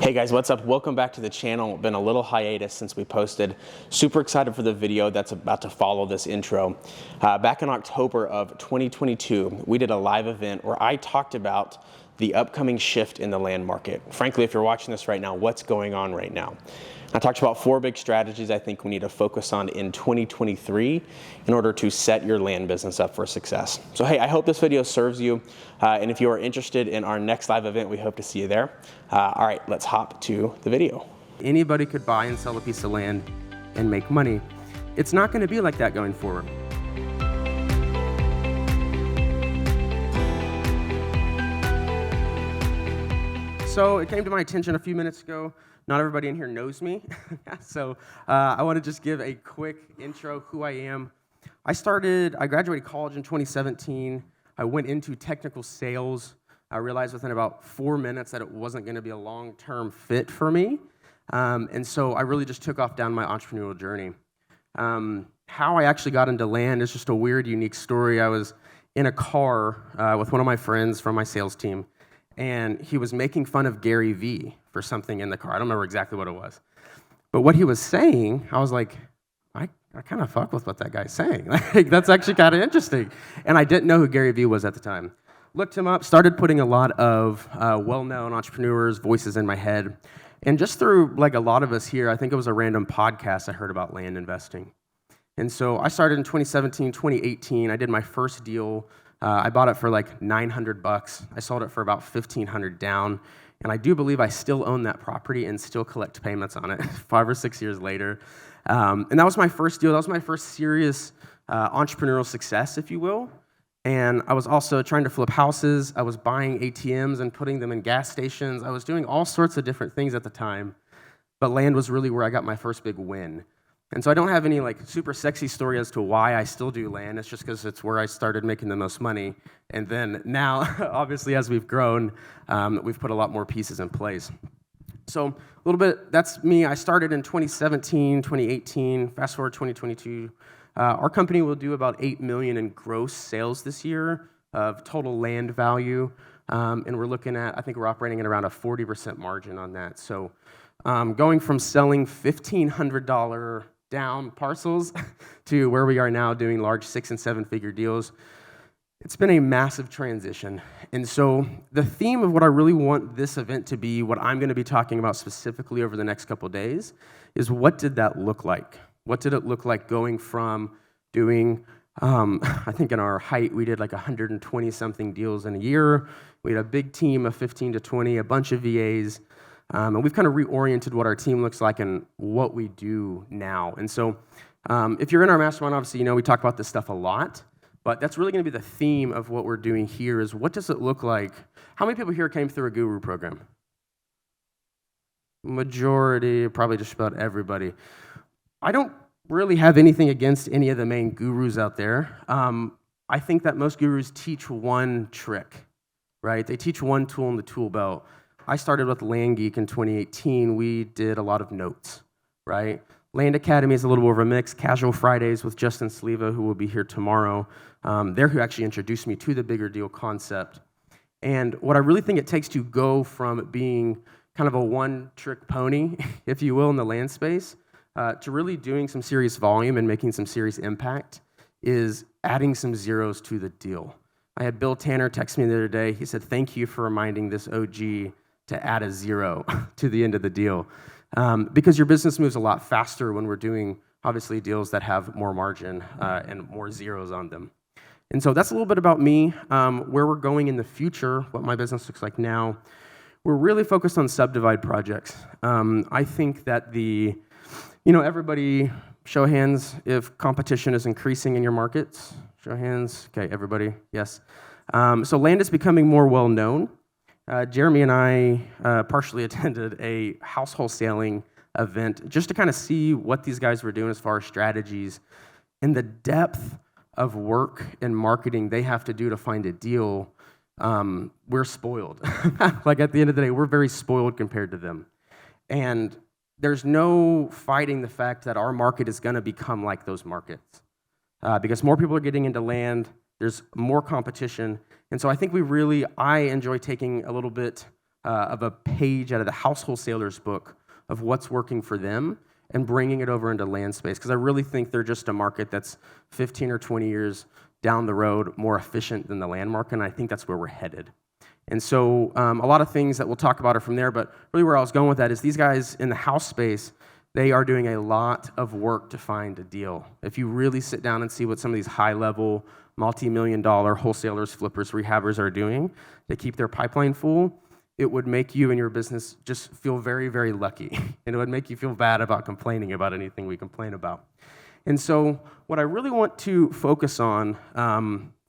Hey guys, what's up? Welcome back to the channel. Been a little hiatus since we posted. Super excited for the video that's about to follow this intro. Back in October of 2022, we did a live event where I talked about the upcoming shift in the land market. Frankly, if you're watching this right now, what's going on right now? I talked about 4 big strategies I think we need to focus on in 2023 in order to set your land business up for success. So hey, I hope this video serves you. And if you are interested in our next live event, we hope to see you there. All right, let's hop to the video. Anybody could buy and sell a piece of land and make money. It's not going to be like that going forward. So it came to my attention a few minutes ago. Not everybody in here knows me. So I want to just give a quick intro who I am. I graduated college in 2017. I went into technical sales. I realized within about 4 minutes that it wasn't going to be a long-term fit for me. And so I really just took off down my entrepreneurial journey. How I actually got into land is just a weird, unique story. I was in a car with one of my friends from my sales team, and he was making fun of Gary Vee for something in the car. I don't remember exactly what it was. But what he was saying, I was like, I kind of fuck with what that guy's saying. Like, that's actually kind of interesting. And I didn't know who Gary Vee was at the time. Looked him up, started putting a lot of well-known entrepreneurs' voices in my head. And just through, like a lot of us here, I think it was a random podcast I heard about land investing. And so I started in 2017, 2018. I did my first deal. I bought it for like $900. I sold it for about $1,500 down. And I do believe I still own that property and still collect payments on it 5 or 6 years later. And that was my first deal. That was my first serious entrepreneurial success, if you will. And I was also trying to flip houses. I was buying ATMs and putting them in gas stations. I was doing all sorts of different things at the time. But land was really where I got my first big win. And so I don't have any like super sexy story as to why I still do land. It's just because it's where I started making the most money. And then now, obviously, as we've grown, we've put a lot more pieces in place. So a little bit, that's me. I started in 2017, 2018, fast forward 2022. Our company will do about $8 million in gross sales this year of total land value. And we're looking at, I think we're operating at around a 40% margin on that. So going from selling $1,500 down parcels to where we are now doing large 6- and 7-figure deals, it's been a massive transition. And so the theme of what I really want this event to be, what I'm going to be talking about specifically over the next couple of days, is what did that look like? What did it look like going from doing, I think in our height, we did like 120-something deals in a year. We had a big team of 15 to 20, a bunch of VAs. And we've kind of reoriented what our team looks like and what we do now. And so if you're in our mastermind, obviously, you know we talk about this stuff a lot. But that's really going to be the theme of what we're doing here is what does it look like? How many people here came through a guru program? Majority, probably just about everybody. I don't really have anything against any of the main gurus out there. I think that most gurus teach one trick, right? They teach one tool in the tool belt. I started with Land Geek in 2018. We did a lot of notes, right? Land Academy is a little more of a mix. Casual Fridays with Justin Sleva, who will be here tomorrow. They're who actually introduced me to the bigger deal concept. And what I really think it takes to go from being kind of a one-trick pony, if you will, in the land space, to really doing some serious volume and making some serious impact is adding some zeros to the deal. I had Bill Tanner text me the other day. He said, "Thank you for reminding this OG to add a zero to the end of the deal." Because your business moves a lot faster when we're doing, obviously, deals that have more margin and more zeros on them. And so that's a little bit about me, where we're going in the future, what my business looks like now. We're really focused on subdivide projects. I think that everybody, show of hands if competition is increasing in your markets. Show of hands. Okay, everybody, yes. So land is becoming more well-known. Jeremy and I partially attended a house wholesaling event just to kind of see what these guys were doing as far as strategies and the depth of work and marketing they have to do to find a deal. We're spoiled. Like at the end of the day, we're very spoiled compared to them. And there's no fighting the fact that our market is going to become like those markets because more people are getting into land. There's more competition. And so I think I enjoy taking a little bit of a page out of the house wholesaler's book of what's working for them and bringing it over into land space, because I really think they're just a market that's 15 or 20 years down the road more efficient than the land market, and I think that's where we're headed. And so a lot of things that we'll talk about are from there, but really where I was going with that is these guys in the house space, they are doing a lot of work to find a deal. If you really sit down and see what some of these high-level, multi-million-dollar wholesalers, flippers, rehabbers are doing to keep their pipeline full, it would make you and your business just feel very, very lucky. And it would make you feel bad about complaining about anything we complain about. And so what I really want to focus on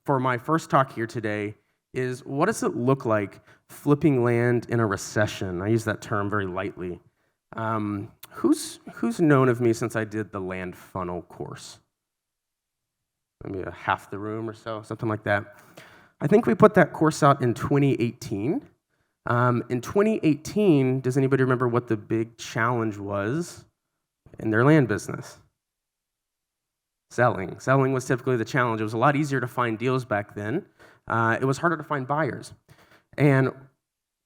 for my first talk here today is what does it look like flipping land in a recession? I use that term very lightly. Who's known of me since I did the land funnel course? Maybe half the room or so, something like that. I think we put that course out in 2018. In 2018, does anybody remember what the big challenge was in their land business? Selling. Selling was typically the challenge. It was a lot easier to find deals back then. It was harder to find buyers. And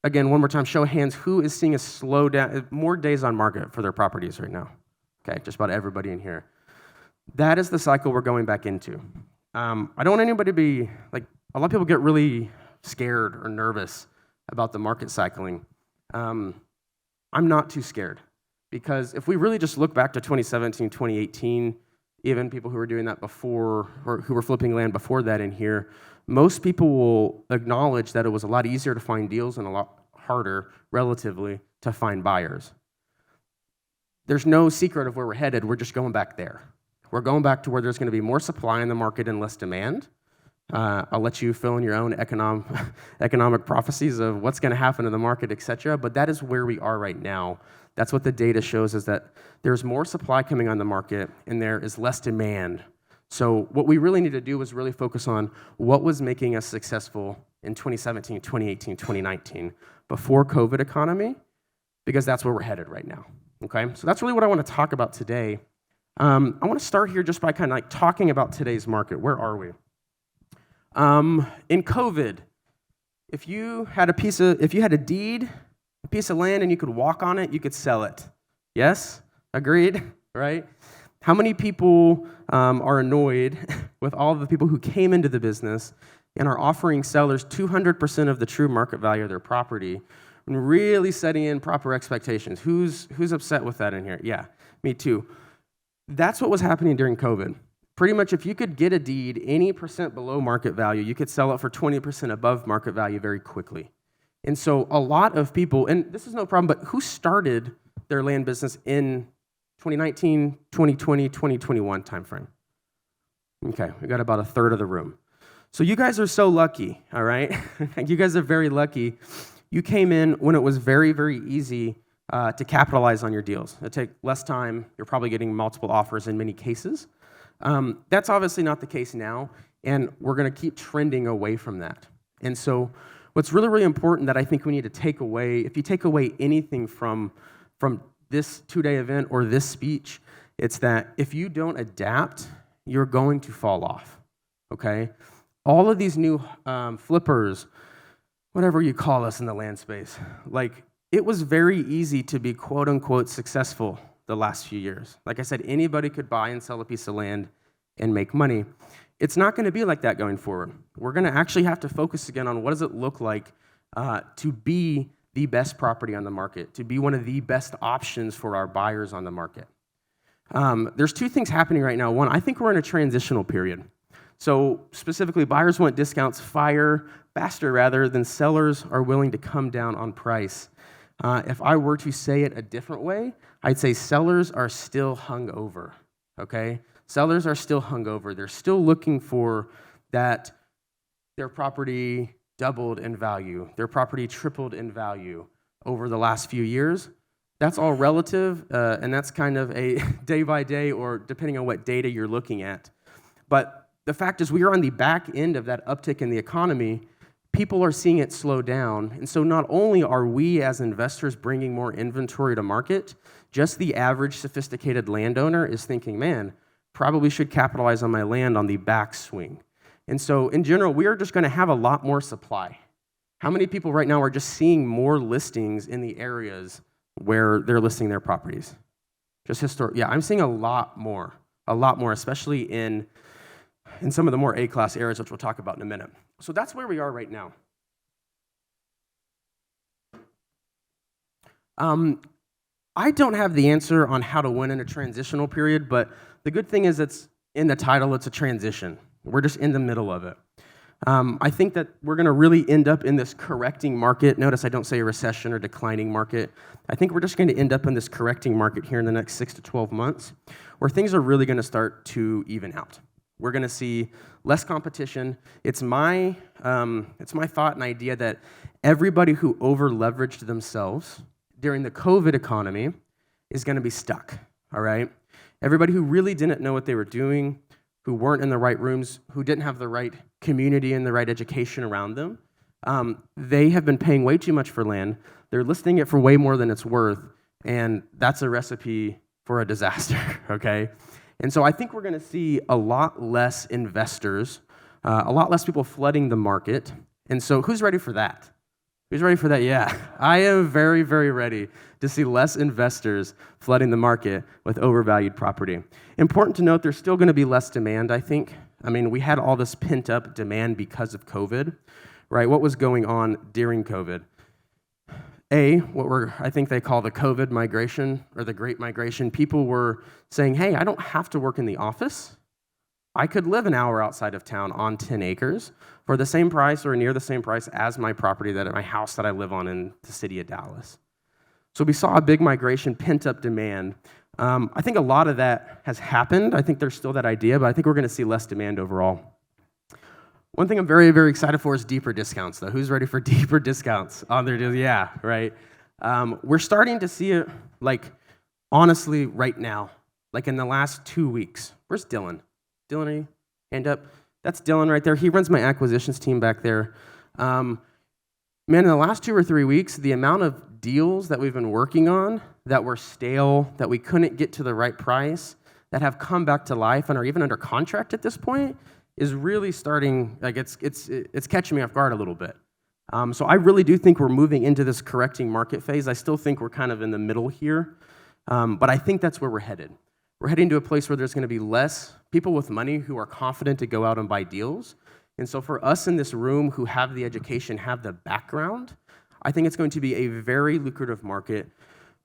again, one more time, show of hands, who is seeing a slowdown, more days on market for their properties right now? Okay, just about everybody in here. That is the cycle we're going back into. I don't want anybody to be, like, a lot of people get really scared or nervous about the market cycling. I'm not too scared, because if we really just look back to 2017, 2018, even people who were doing that before, or who were flipping land before that in here, most people will acknowledge that it was a lot easier to find deals and a lot harder, relatively, to find buyers. There's no secret of where we're headed. We're just going back there. We're going back to where there's going to be more supply in the market and less demand. I'll let you fill in your own economic prophecies of what's going to happen in the market, et cetera, but that is where we are right now. That's what the data shows, is that there's more supply coming on the market and there is less demand. So what we really need to do is really focus on what was making us successful in 2017, 2018, 2019, before COVID economy, because that's where we're headed right now, okay? So that's really what I want to talk about today. I want to start here just by kind of like talking about today's market. Where are we? In COVID, if you had a deed, a piece of land, and you could walk on it, you could sell it. Yes? Agreed? Right? How many people are annoyed with all of the people who came into the business and are offering sellers 200% of the true market value of their property and really setting in proper expectations? Who's upset with that in here? Yeah, me too. That's what was happening during COVID. Pretty much if you could get a deed any percent below market value, you could sell it for 20% above market value very quickly. And so a lot of people, and this is no problem, but who started their land business in 2019, 2020, 2021 timeframe? Okay, we got about a third of the room. So you guys are so lucky, all right? You guys are very lucky. You came in when it was very, very easy to capitalize on your deals. It'll take less time. You're probably getting multiple offers in many cases. That's obviously not the case now, and we're going to keep trending away from that. And so what's really, really important that I think we need to take away, if you take away anything from this two-day event or this speech, it's that if you don't adapt, you're going to fall off, okay? All of these new flippers, whatever you call us in the land space, like, it was very easy to be quote-unquote successful the last few years. Like I said, anybody could buy and sell a piece of land and make money. It's not going to be like that going forward. We're going to actually have to focus again on what does it look like to be the best property on the market, to be one of the best options for our buyers on the market. There's two things happening right now. One, I think we're in a transitional period. So specifically, buyers want discounts faster rather than sellers are willing to come down on price. If I were to say it a different way, I'd say sellers are still hungover, okay? Sellers are still hungover. They're still looking for that their property doubled in value, their property tripled in value over the last few years. That's all relative, and that's kind of a day by day or depending on what data you're looking at. But the fact is we are on the back end of that uptick in the economy. People are seeing it slow down, and so not only are we as investors bringing more inventory to market, just the average sophisticated landowner is thinking, man, probably should capitalize on my land on the backswing. And so in general, we are just going to have a lot more supply. How many people right now are just seeing more listings in the areas where they're listing their properties? Just historic. Yeah, I'm seeing a lot more, especially in some of the more A-class areas, which we'll talk about in a minute. So that's where we are right now. I don't have the answer on how to win in a transitional period, but the good thing is it's in the title, it's a transition. We're just in the middle of it. I think that we're going to really end up in this correcting market. Notice I don't say a recession or declining market. I think we're just going to end up in this correcting market here in the next 6 to 12 months, where things are really going to start to even out. We're going to see less competition. It's my thought and idea that everybody who over-leveraged themselves during the COVID economy is going to be stuck, all right? Everybody who really didn't know what they were doing, who weren't in the right rooms, who didn't have the right community and the right education around them, they have been paying way too much for land. They're listing it for way more than it's worth, and that's a recipe for a disaster, okay? And so I think we're going to see a lot less investors, a lot less people flooding the market. And so who's ready for that? Who's ready for that? Yeah, I am very, very ready to see less investors flooding the market with overvalued property. Important to note, there's still going to be less demand, I think. I mean, we had all this pent-up demand because of COVID, right? What was going on during COVID? I think they call the COVID migration or the Great Migration. People were saying, hey, I don't have to work in the office. I could live an hour outside of town on 10 acres for the same price or near the same price as my property, my house that I live on in the city of Dallas. So we saw a big migration, pent-up demand. I think a lot of that has happened. I think there's still that idea, but I think we're going to see less demand overall. One thing I'm very, very excited for is deeper discounts, though. Who's ready for deeper discounts on their deals? Yeah, right. We're starting to see it, honestly, right now, in the last 2 weeks. Where's Dylan? Dylan, hand up. That's Dylan right there. He runs my acquisitions team back there. Man, in the last 2 or 3 weeks, the amount of deals that we've been working on that were stale, that we couldn't get to the right price, that have come back to life and are even under contract at this point, is really starting, it's catching me off guard a little bit. So I really do think we're moving into this correcting market phase. I still think we're kind of in the middle here, but I think that's where we're headed. We're heading to a place where there's going to be less people with money who are confident to go out and buy deals. And so for us in this room who have the education, have the background, I think it's going to be a very lucrative market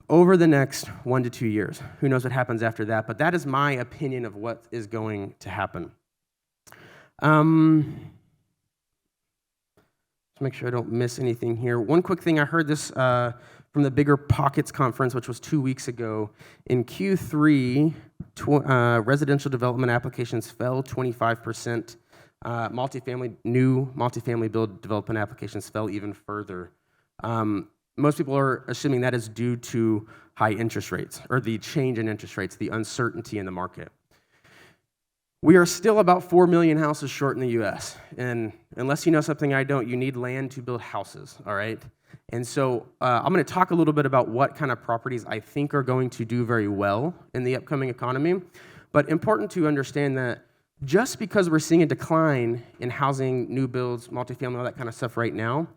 over the next 1 to 2 years. Who knows what happens after that, but that is my opinion of what is going to happen. Let's make sure I don't miss anything here. One quick thing, I heard this from the Bigger Pockets conference, which was 2 weeks ago. In Q3, residential development applications fell 25%. New multifamily build development applications fell even further. Most people are assuming that is due to high interest rates, or the change in interest rates, the uncertainty in the market. We are still about 4 million houses short in the US, and unless you know something I don't, you need land to build houses, all right? And so I'm going to talk a little bit about what kind of properties I think are going to do very well in the upcoming economy, but important to understand that just because we're seeing a decline in housing, new builds, multifamily, all that kind of stuff right now,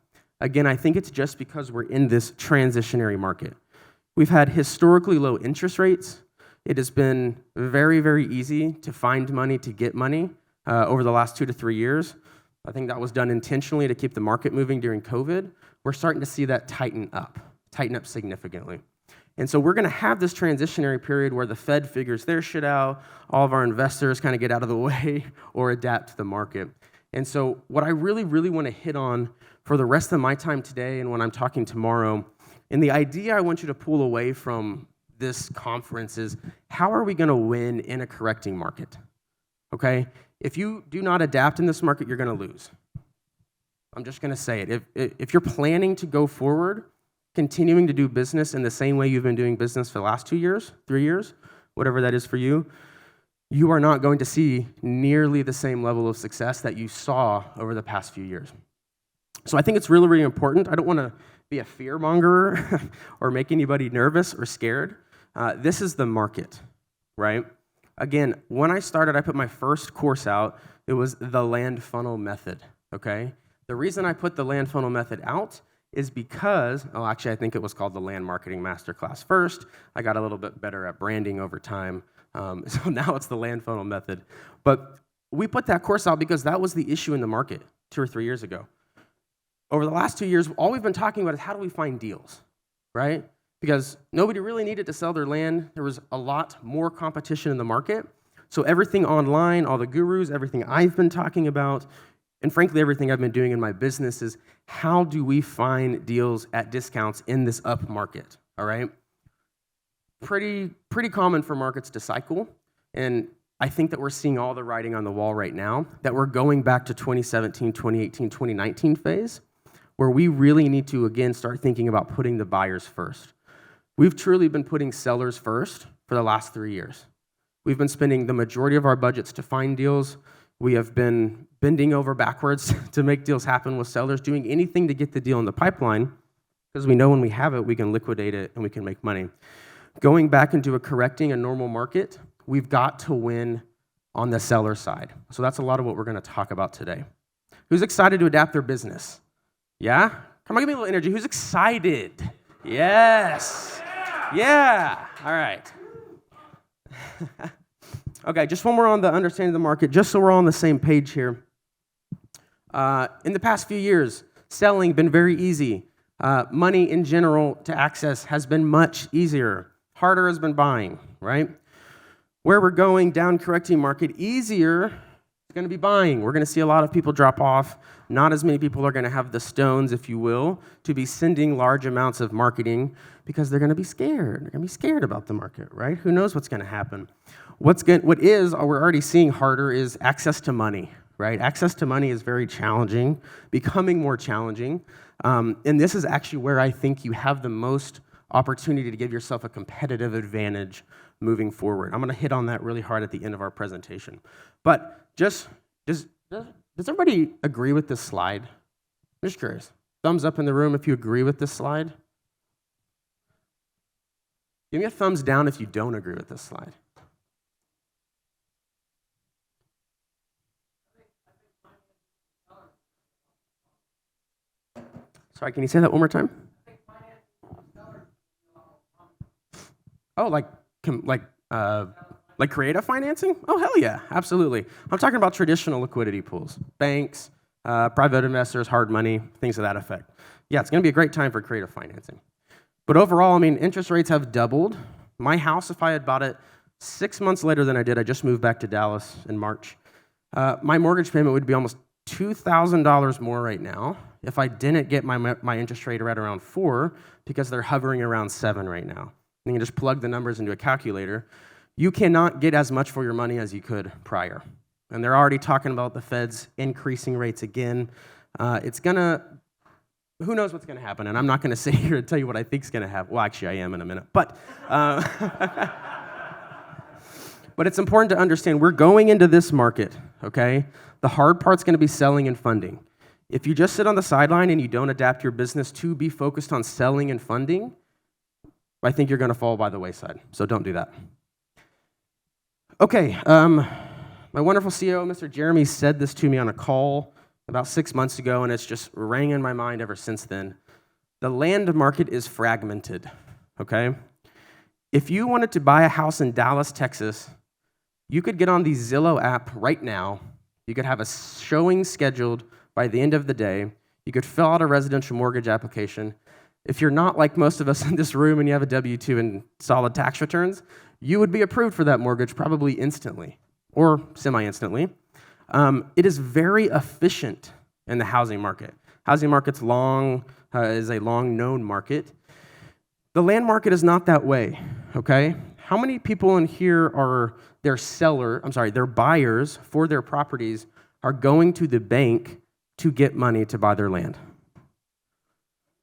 again, I think it's just because we're in this transitionary market. We've had historically low interest rates. It has been very, very easy to find money, to get money over the last 2 to 3 years. I think that was done intentionally to keep the market moving during COVID. We're starting to see that tighten up significantly. And so we're going to have this transitionary period where the Fed figures their shit out, all of our investors kind of get out of the way or adapt to the market. And so what I really, really want to hit on for the rest of my time today and when I'm talking tomorrow, and the idea I want you to pull away from this conference is, how are we going to win in a correcting market? Okay? If you do not adapt in this market, you're going to lose. I'm just going to say it. If you're planning to go forward, continuing to do business in the same way you've been doing business for the last 2 years, 3 years, whatever that is for you, you are not going to see nearly the same level of success that you saw over the past few years. So I think it's really, really important. I don't want to be a fear-monger or make anybody nervous or scared. This is the market, right? Again, when I started, I put my first course out. It was the land funnel method, okay? The reason I put the land funnel method out is because, actually I think it was called the Land Marketing Masterclass first. I got a little bit better at branding over time, so now it's the land funnel method. But we put that course out because that was the issue in the market 2 or 3 years ago. Over the last 2 years, all we've been talking about is how do we find deals, right? Because nobody really needed to sell their land. There was a lot more competition in the market. So everything online, all the gurus, everything I've been talking about, and frankly, everything I've been doing in my business is how do we find deals at discounts in this up market, all right? Pretty common for markets to cycle, and I think that we're seeing all the writing on the wall right now, that we're going back to 2017, 2018, 2019 phase, where we really need to, again, start thinking about putting the buyers first. We've truly been putting sellers first for the last 3 years. We've been spending the majority of our budgets to find deals. We have been bending over backwards to make deals happen with sellers, doing anything to get the deal in the pipeline, because we know when we have it, we can liquidate it and we can make money. Going back into a normal market, we've got to win on the seller side. So that's a lot of what we're going to talk about today. Who's excited to adapt their business? Yeah? Come on, give me a little energy. Who's excited? Yes. Yeah. All right. Okay, just one more on the understanding the market, just so we're all on the same page here. In the past few years, selling been very easy. Money in general to access has been much easier. Harder has been buying, right? Where we're going, down correcting market, easier is going to be buying. We're going to see a lot of people drop off. Not as many people are going to have the stones, if you will, to be sending large amounts of marketing because they're going to be scared. They're going to be scared about the market, right? Who knows what's going to happen? We're already seeing harder is access to money, right? Access to money is very challenging, becoming more challenging. And this is actually where I think you have the most opportunity to give yourself a competitive advantage moving forward. I'm going to hit on that really hard at the end of our presentation. But does everybody agree with this slide? I'm just curious. Thumbs up in the room if you agree with this slide. Give me a thumbs down if you don't agree with this slide. Sorry, can you say that one more time? Oh, like creative financing? Oh, hell yeah, absolutely. I'm talking about traditional liquidity pools, banks, private investors, hard money, things of that effect. Yeah, it's going to be a great time for creative financing. But overall, I mean, interest rates have doubled. My house, if I had bought it 6 months later than I did, I just moved back to Dallas in March, my mortgage payment would be almost $2,000 more right now if I didn't get my interest rate right around 4 because they're hovering around 7 right now. You can just plug the numbers into a calculator. You cannot get as much for your money as you could prior. And they're already talking about the Fed's increasing rates again. Who knows what's going to happen? And I'm not going to sit here and tell you what I think is going to happen. Well, actually, I am in a minute. But it's important to understand we're going into this market, okay? The hard part's going to be selling and funding. If you just sit on the sideline and you don't adapt your business to be focused on selling and funding, I think you're going to fall by the wayside, so don't do that. Okay, my wonderful CEO, Mr. Jeremy, said this to me on a call about 6 months ago, and it's just rang in my mind ever since then. The land market is fragmented, okay? If you wanted to buy a house in Dallas, Texas, you could get on the Zillow app right now. You could have a showing scheduled by the end of the day. You could fill out a residential mortgage application. If you're not like most of us in this room and you have a W-2 and solid tax returns, you would be approved for that mortgage probably instantly or semi-instantly. It is very efficient in the housing market. Housing market's is a long-known market. The land market is not that way, okay? How many people in here are their buyers for their properties are going to the bank to get money to buy their land?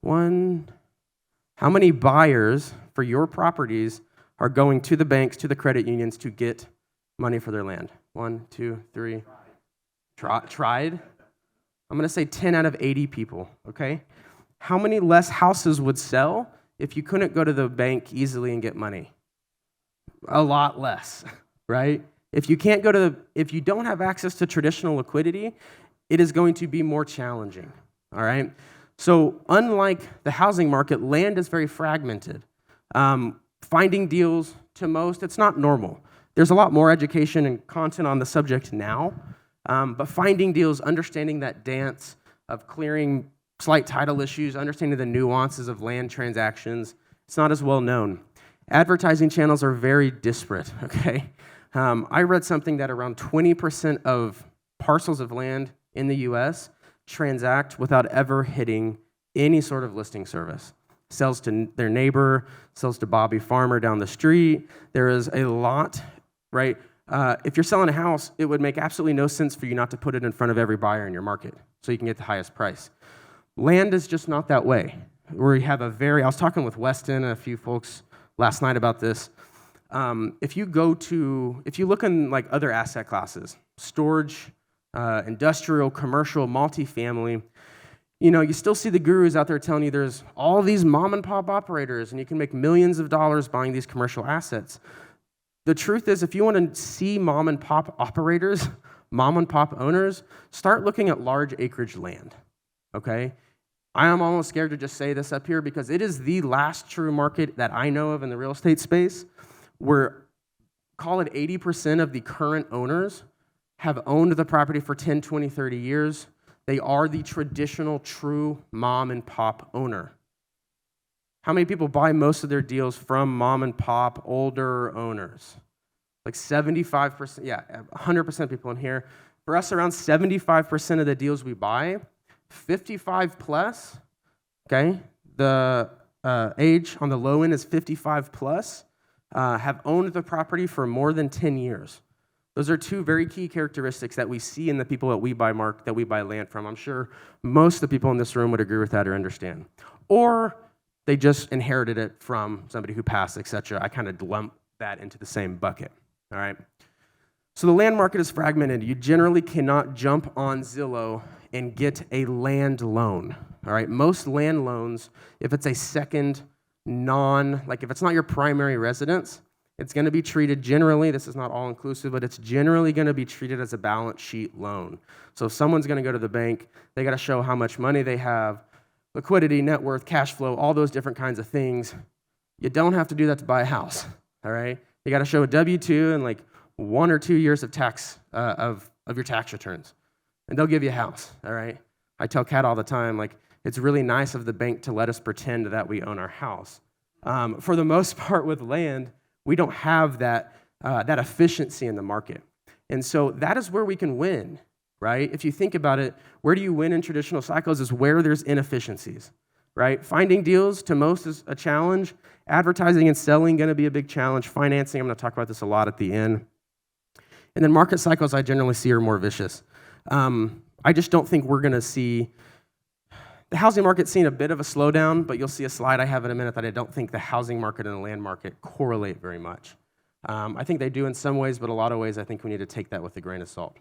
One. How many buyers for your properties are going to the banks, to the credit unions to get money for their land? 1, 2, 3. Tried? I'm going to say 10 out of 80 people, okay? How many less houses would sell if you couldn't go to the bank easily and get money? A lot less, right? If you don't have access to traditional liquidity, it is going to be more challenging. all right? So unlike the housing market, land is very fragmented. Finding deals, to most, it's not normal. There's a lot more education and content on the subject now, but finding deals, understanding that dance of clearing slight title issues, understanding the nuances of land transactions, it's not as well known. Advertising channels are very disparate, okay? I read something that around 20% of parcels of land in the US transact without ever hitting any sort of listing service. Sells to their neighbor, sells to Bobby Farmer down the street. There is a lot, right? If you're selling a house, it would make absolutely no sense for you not to put it in front of every buyer in your market so you can get the highest price. Land is just not that way. I was talking with Weston and a few folks last night about this. If you look in like other asset classes, storage, industrial, commercial, multifamily, you still see the gurus out there telling you there's all these mom and pop operators and you can make millions of dollars buying these commercial assets. The truth is, if you want to see mom and pop operators, mom and pop owners, start looking at large acreage land, okay? I am almost scared to just say this up here because it is the last true market that I know of in the real estate space where, call it 80% of the current owners have owned the property for 10, 20, 30 years. They are the traditional true mom and pop owner. How many people buy most of their deals from mom and pop older owners? Like 75%, yeah, 100% of people in here. For us, around 75% of the deals we buy, 55 plus, okay? The age on the low end is 55 plus, have owned the property for more than 10 years. Those are two very key characteristics that we see in the people that we buy land from. I'm sure most of the people in this room would agree with that or understand. Or they just inherited it from somebody who passed, etc. I kind of lump that into the same bucket, all right? So the land market is fragmented. You generally cannot jump on Zillow and get a land loan, all right? Most land loans, if it's a second if it's not your primary residence, it's going to be treated generally, this is not all-inclusive, but it's generally going to be treated as a balance sheet loan. So if someone's going to go to the bank, they got to show how much money they have, liquidity, net worth, cash flow, all those different kinds of things. You don't have to do that to buy a house, all right? You got to show a W-2 and like 1 or 2 years of tax, of your tax returns, and they'll give you a house, all right? I tell Kat all the time, like, it's really nice of the bank to let us pretend that we own our house. For the most part with land, we don't have that efficiency in the market. And so that is where we can win, right? If you think about it, where do you win in traditional cycles is where there's inefficiencies, right? Finding deals to most is a challenge. Advertising and selling going to be a big challenge. Financing, I'm going to talk about this a lot at the end. And then market cycles I generally see are more vicious. I just don't think we're going to see the housing market's seen a bit of a slowdown, but you'll see a slide I have in a minute that I don't think the housing market and the land market correlate very much. I think they do in some ways, but a lot of ways I think we need to take that with a grain of salt.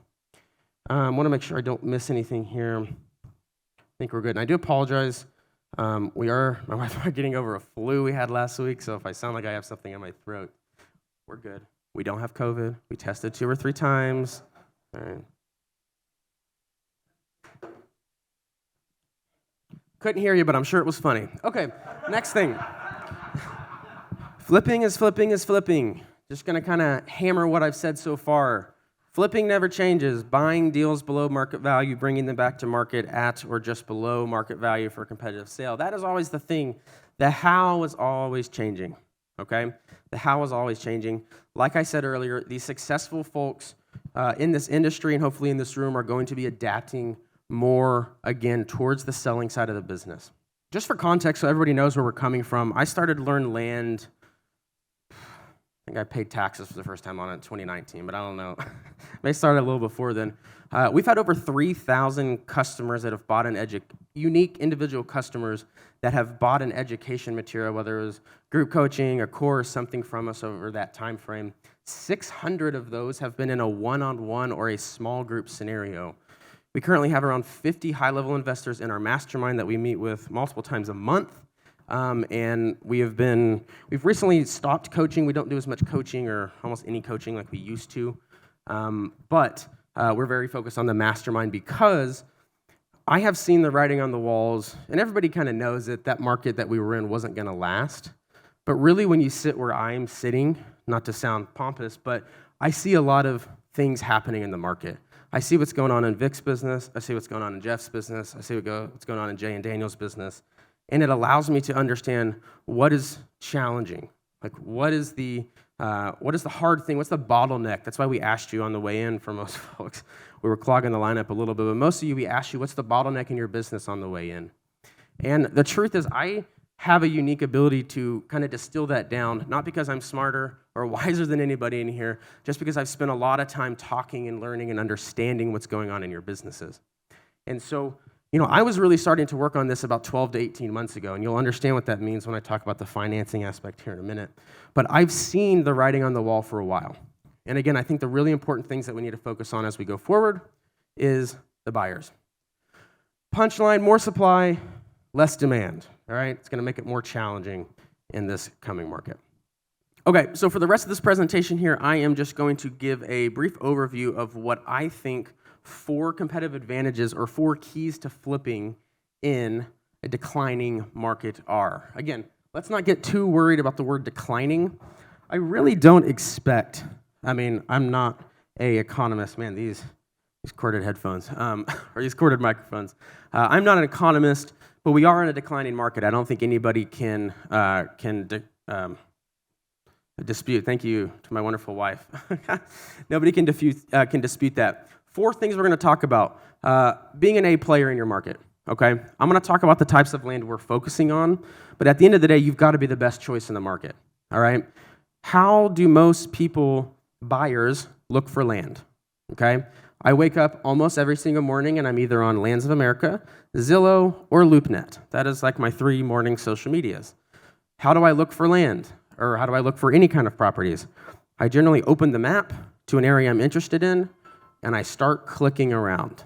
I want to make sure I don't miss anything here. I think we're good. And I do apologize. My wife and I are getting over a flu we had last week, so if I sound like I have something in my throat, we're good. We don't have COVID. We tested 2 or 3 times. All right. Couldn't hear you, but I'm sure it was funny. Okay, next thing. Flipping is flipping is flipping. Just going to kind of hammer what I've said so far. Flipping never changes. Buying deals below market value, bringing them back to market at or just below market value for a competitive sale. That is always the thing. The how is always changing, okay? The how is always changing. Like I said earlier, these successful folks in this industry and hopefully in this room are going to be adapting more, again, towards the selling side of the business. Just for context, so everybody knows where we're coming from, I started to learn land, I think I paid taxes for the first time on it in 2019, but I don't know. They started a little before then. We've had over 3,000 customers that have bought unique individual customers that have bought an education material, whether it was group coaching, a course, something from us over that time frame. 600 of those have been in a one-on-one or a small group scenario. We currently have around 50 high-level investors in our mastermind that we meet with multiple times a month. And we've recently stopped coaching. We don't do as much coaching or almost any coaching like we used to. But we're very focused on the mastermind because I have seen the writing on the walls, and everybody kind of knows it, that market that we were in wasn't going to last. But really, when you sit where I'm sitting, not to sound pompous, but I see a lot of things happening in the market. I see what's going on in Vic's business. I see what's going on in Jeff's business. I see what's going on in Jay and Daniel's business. And it allows me to understand what is challenging. Like, what is the hard thing? What's the bottleneck? That's why we asked you on the way in for most folks. We were clogging the lineup a little bit, but most of you, we asked you, what's the bottleneck in your business on the way in? And the truth is, I have a unique ability to kind of distill that down, not because I'm smarter or wiser than anybody in here, just because I've spent a lot of time talking and learning and understanding what's going on in your businesses. And so, I was really starting to work on this about 12 to 18 months ago, and you'll understand what that means when I talk about the financing aspect here in a minute. But I've seen the writing on the wall for a while. And again, I think the really important things that we need to focus on as we go forward is the buyers. Punchline, more supply, less demand, all right? It's going to make it more challenging in this coming market. Okay, so for the rest of this presentation here, I am just going to give a brief overview of what I think 4 competitive advantages or 4 keys to flipping in a declining market are. Again, let's not get too worried about the word declining. I really don't expect, I'm not an economist. Man, these corded headphones, or these corded microphones. I'm not an economist, but we are in a declining market. I don't think anybody can dispute. Thank you to my wonderful wife. Nobody can dispute that. 4 things we're going to talk about. Being an A player in your market, okay? I'm going to talk about the types of land we're focusing on, but at the end of the day, you've got to be the best choice in the market, all right? How do most buyers, look for land, okay? I wake up almost every single morning, and I'm either on Lands of America, Zillow, or LoopNet. That is like my 3 morning social medias. How do I look for land, or how do I look for any kind of properties? I generally open the map to an area I'm interested in, and I start clicking around.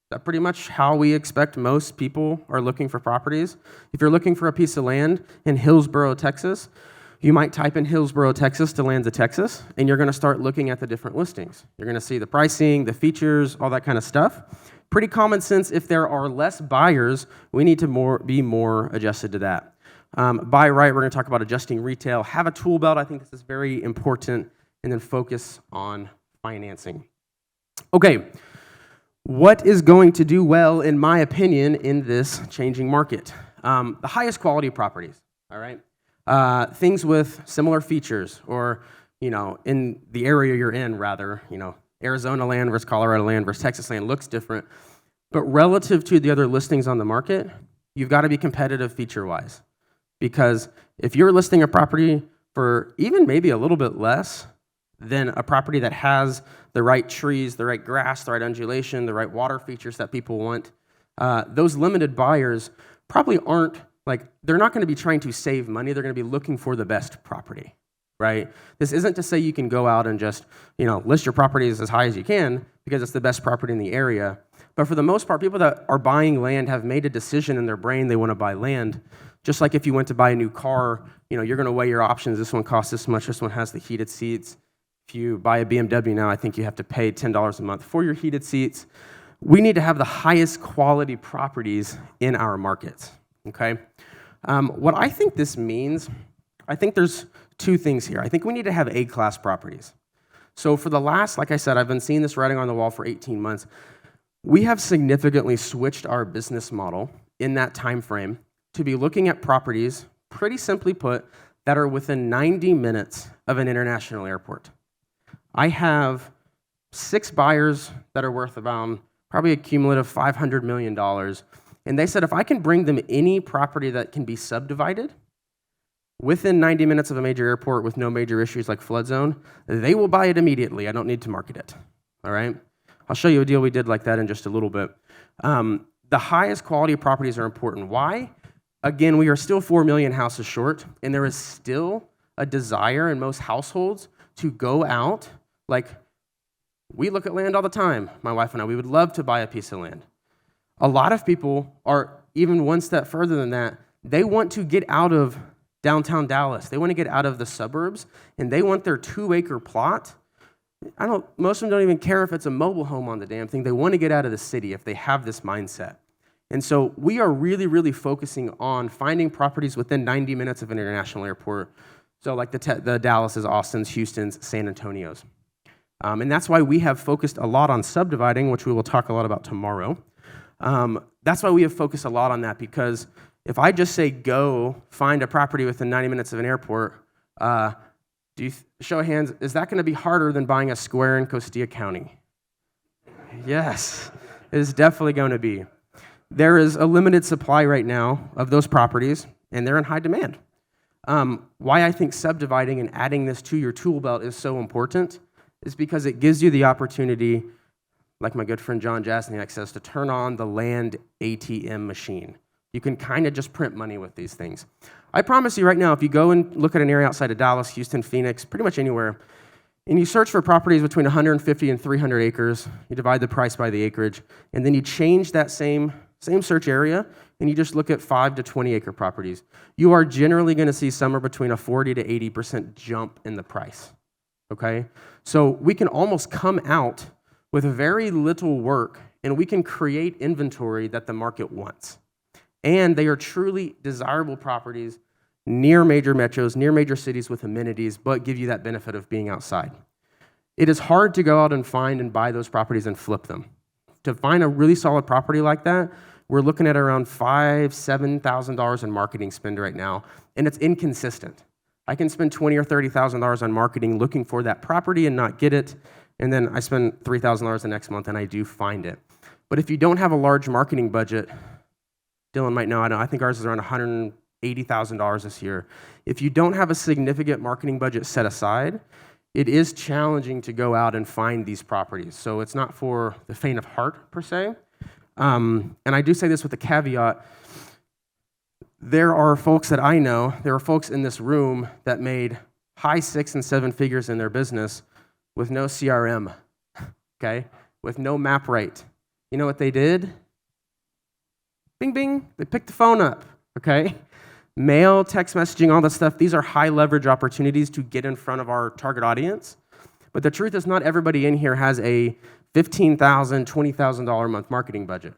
That's pretty much how we expect most people are looking for properties. If you're looking for a piece of land in Hillsboro, Texas, you might type in Hillsboro, Texas to Lands of Texas, and you're going to start looking at the different listings. You're going to see the pricing, the features, all that kind of stuff. Pretty common sense, if there are less buyers, we need to be more adjusted to that. Buy right, we're going to talk about adjusting retail. Have a tool belt, I think this is very important, and then focus on financing. Okay, what is going to do well, in my opinion, in this changing market? The highest quality properties, all right? Things with similar features, or, in the area you're in, rather, Arizona land versus Colorado land versus Texas land looks different, but relative to the other listings on the market, you've got to be competitive feature-wise, because if you're listing a property for even maybe a little bit less than a property that has the right trees, the right grass, the right undulation, the right water features that people want, those limited buyers probably aren't, they're not going to be trying to save money. They're going to be looking for the best property, right? This isn't to say you can go out and just, list your properties as high as you can because it's the best property in the area. But for the most part, people that are buying land have made a decision in their brain they want to buy land. Just like if you went to buy a new car, you're going to weigh your options. This one costs this much. This one has the heated seats. If you buy a BMW now, I think you have to pay $10 a month for your heated seats. We need to have the highest quality properties in our markets, okay? What I think this means, I think there's 2 things here. I think we need to have A-class properties. So for the last, like I said, I've been seeing this writing on the wall for 18 months. We have significantly switched our business model in that time frame to be looking at properties, pretty simply put, that are within 90 minutes of an international airport. I have 6 buyers that are worth about probably a cumulative $500 million, and they said if I can bring them any property that can be subdivided within 90 minutes of a major airport with no major issues like flood zone, they will buy it immediately. I don't need to market it, all right? I'll show you a deal we did like that in just a little bit. The highest quality properties are important. Why? Again, we are still 4 million houses short, and there is still a desire in most households to go out. We look at land all the time, my wife and I. We would love to buy a piece of land. A lot of people are even one step further than that. They want to get out of downtown Dallas. They want to get out of the suburbs, and they want their 2-acre plot most of them don't even care if it's a mobile home on the damn thing. They want to get out of the city if they have this mindset. And so we are really, really focusing on finding properties within 90 minutes of an international airport. So like the Dallases, Austins, Houstons, San Antonios. And that's why we have focused a lot on subdividing, which we will talk a lot about tomorrow. That's why we have focused a lot on that, because if I just say go find a property within 90 minutes of an airport, show of hands, is that going to be harder than buying a square in Costilla County? Yes, it is definitely going to be. There is a limited supply right now of those properties, and they're in high demand. Why I think subdividing and adding this to your tool belt is so important is because it gives you the opportunity, like my good friend John Jasniak says, to turn on the land ATM machine. You can kind of just print money with these things. I promise you right now, if you go and look at an area outside of Dallas, Houston, Phoenix, pretty much anywhere, and you search for properties between 150 and 300 acres, you divide the price by the acreage, and then you change that same search area, and you just look at 5 to 20 acre properties, you are generally going to see somewhere between a 40 to 80% jump in the price, okay? So we can almost come out with very little work, and we can create inventory that the market wants. And they are truly desirable properties near major metros, near major cities with amenities, but give you that benefit of being outside. It is hard to go out and find and buy those properties and flip them. To find a really solid property like that, we're looking at around $5,000, $7,000 in marketing spend right now, and it's inconsistent. I can spend $20,000 or $30,000 on marketing looking for that property and not get it, and then I spend $3,000 the next month and I do find it. But if you don't have a large marketing budget, Dylan might know, I think ours is around $180,000 this year. If you don't have a significant marketing budget set aside, it is challenging to go out and find these properties. So it's not for the faint of heart, per se. And I do say this with a caveat. There are folks that I know, there are folks in this room that made high 6 and 7 figures in their business with no CRM, okay? With no map rate. You know what they did? Bing, bing, they picked the phone up, okay? Mail, text messaging, all that stuff, these are high leverage opportunities to get in front of our target audience. But the truth is not everybody in here has a $15,000, $20,000 a month marketing budget.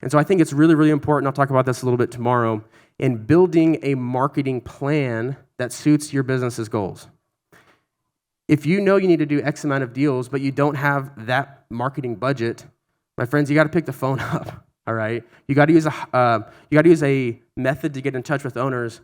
And so I think it's really, really important, I'll talk about this a little bit tomorrow, in building a marketing plan that suits your business's goals. If you know you need to do X amount of deals, but you don't have that marketing budget, my friends, you got to pick the phone up. All right, you got to use a method to get in touch with owners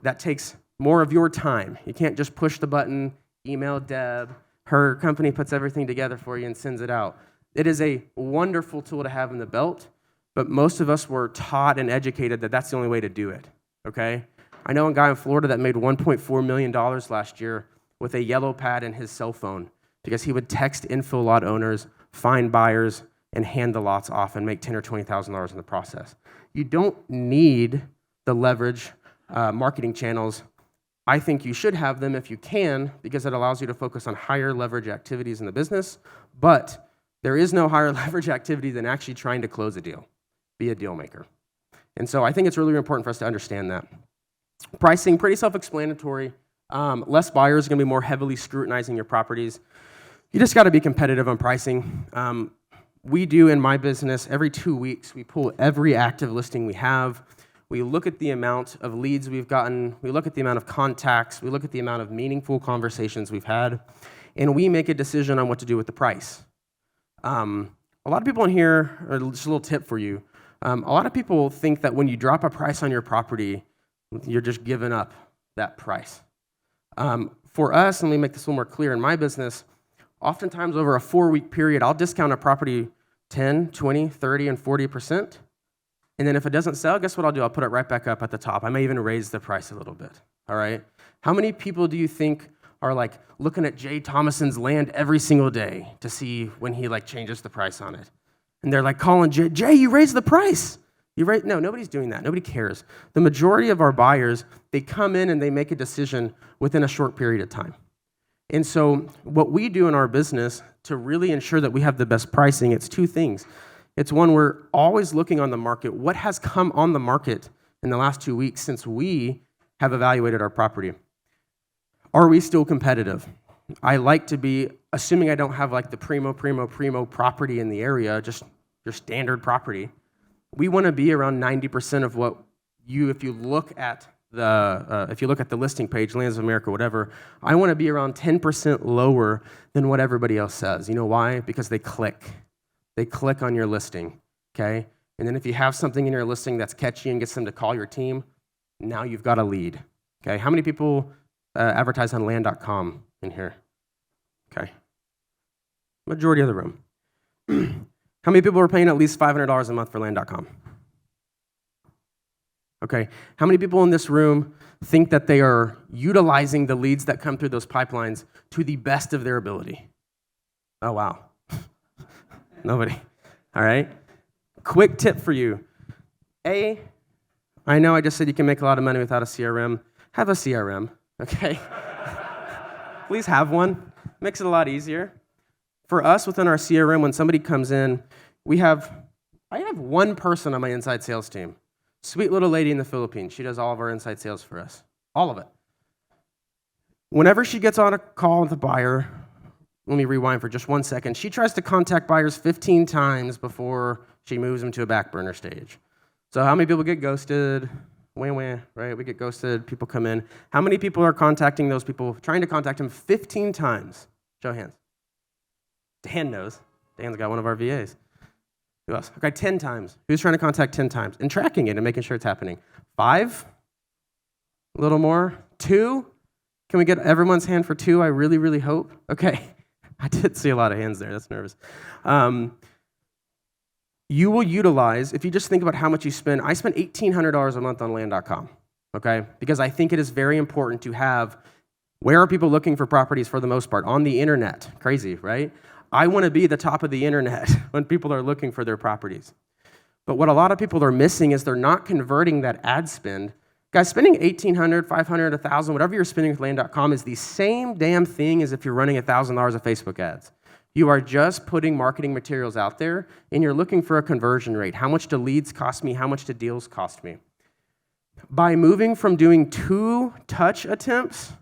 that takes more of your time. You can't just push the button, email Deb. Her company puts everything together for you and sends it out. It is a wonderful tool to have in the belt, but most of us were taught and educated that that's the only way to do it. Okay, I know a guy in Florida that made $1.4 million last year with a yellow pad and his cell phone because he would text info lot owners, find buyers, and hand the lots off and make $10,000 or $20,000 in the process. You don't need the leverage marketing channels. I think you should have them if you can, because it allows you to focus on higher leverage activities in the business, but there is no higher leverage activity than actually trying to close a deal, be a deal maker. And so I think it's really important for us to understand that. Pricing, pretty self-explanatory. Less buyers are going to be more heavily scrutinizing your properties. You just got to be competitive on pricing. We do in my business, every 2 weeks, we pull every active listing we have. We look at the amount of leads we've gotten. We look at the amount of contacts. We look at the amount of meaningful conversations we've had. And we make a decision on what to do with the price. A lot of people in here, or just a little tip for you, a lot of people think that when you drop a price on your property, you're just giving up that price. For us, and let me make this a little more clear, in my business, oftentimes over a 4-week period, I'll discount a property 10, 20, 30, and 40%. And then if it doesn't sell, guess what I'll do? I'll put it right back up at the top. I may even raise the price a little bit, all right? How many people do you think are like looking at Jay Thomason's land every single day to see when he like changes the price on it? And they're like calling Jay, you raised the price. No, nobody's doing that. Nobody cares. The majority of our buyers, they come in and they make a decision within a short period of time. And so what we do in our business to really ensure that we have the best pricing, it's 2 things. It's one, we're always looking on the market. What has come on the market in the last 2 weeks since we have evaluated our property? Are we still competitive? I like to be assuming I don't have like the primo property in the area, just your standard property, we want to be around 90% of what if you look at the listing page, Lands of America, whatever, I want to be around 10% lower than what everybody else says. You know why? Because they click. They click on your listing, okay? And then if you have something in your listing that's catchy and gets them to call your team, now you've got a lead, okay? How many people advertise on land.com in here? Okay. Majority of the room. How many people are paying at least $500 a month for land.com? Okay. How many people in this room think that they are utilizing the leads that come through those pipelines to the best of their ability? Oh, wow. Nobody. All right. Quick tip for you. I know I just said you can make a lot of money without a CRM. Have a CRM, okay? Please have one. Makes it a lot easier. For us, within our CRM, when somebody comes in, I have one person on my inside sales team. Sweet little lady in the Philippines. She does all of our inside sales for us. All of it. Whenever she gets on a call with a buyer, let me rewind for just 1 second. She tries to contact buyers 15 times before she moves them to a back burner stage. So how many people get ghosted? Wah, right? We get ghosted. People come in. How many people are contacting those people, trying to contact them 15 times? Show of hands. Dan knows. Dan's got one of our VAs. Who else? Okay, 10 times. Who's trying to contact 10 times? And tracking it and making sure it's happening. 5? A little more? 2? Can we get everyone's hand for 2? I really, really hope. Okay. I did see a lot of hands there. That's nervous. You will utilize, if you just think about how much you spend, I spend $1,800 a month on land.com, okay? Because I think it is very important to have, where are people looking for properties for the most part? On the internet. Crazy, right? I want to be the top of the internet when people are looking for their properties. But what a lot of people are missing is they're not converting that ad spend. Guys, spending $1,800, $500, $1,000, whatever you're spending with land.com is the same damn thing as if you're running $1,000 of Facebook ads. You are just putting marketing materials out there, and you're looking for a conversion rate. How much do leads cost me? How much do deals cost me? By moving from doing 2 touch attempts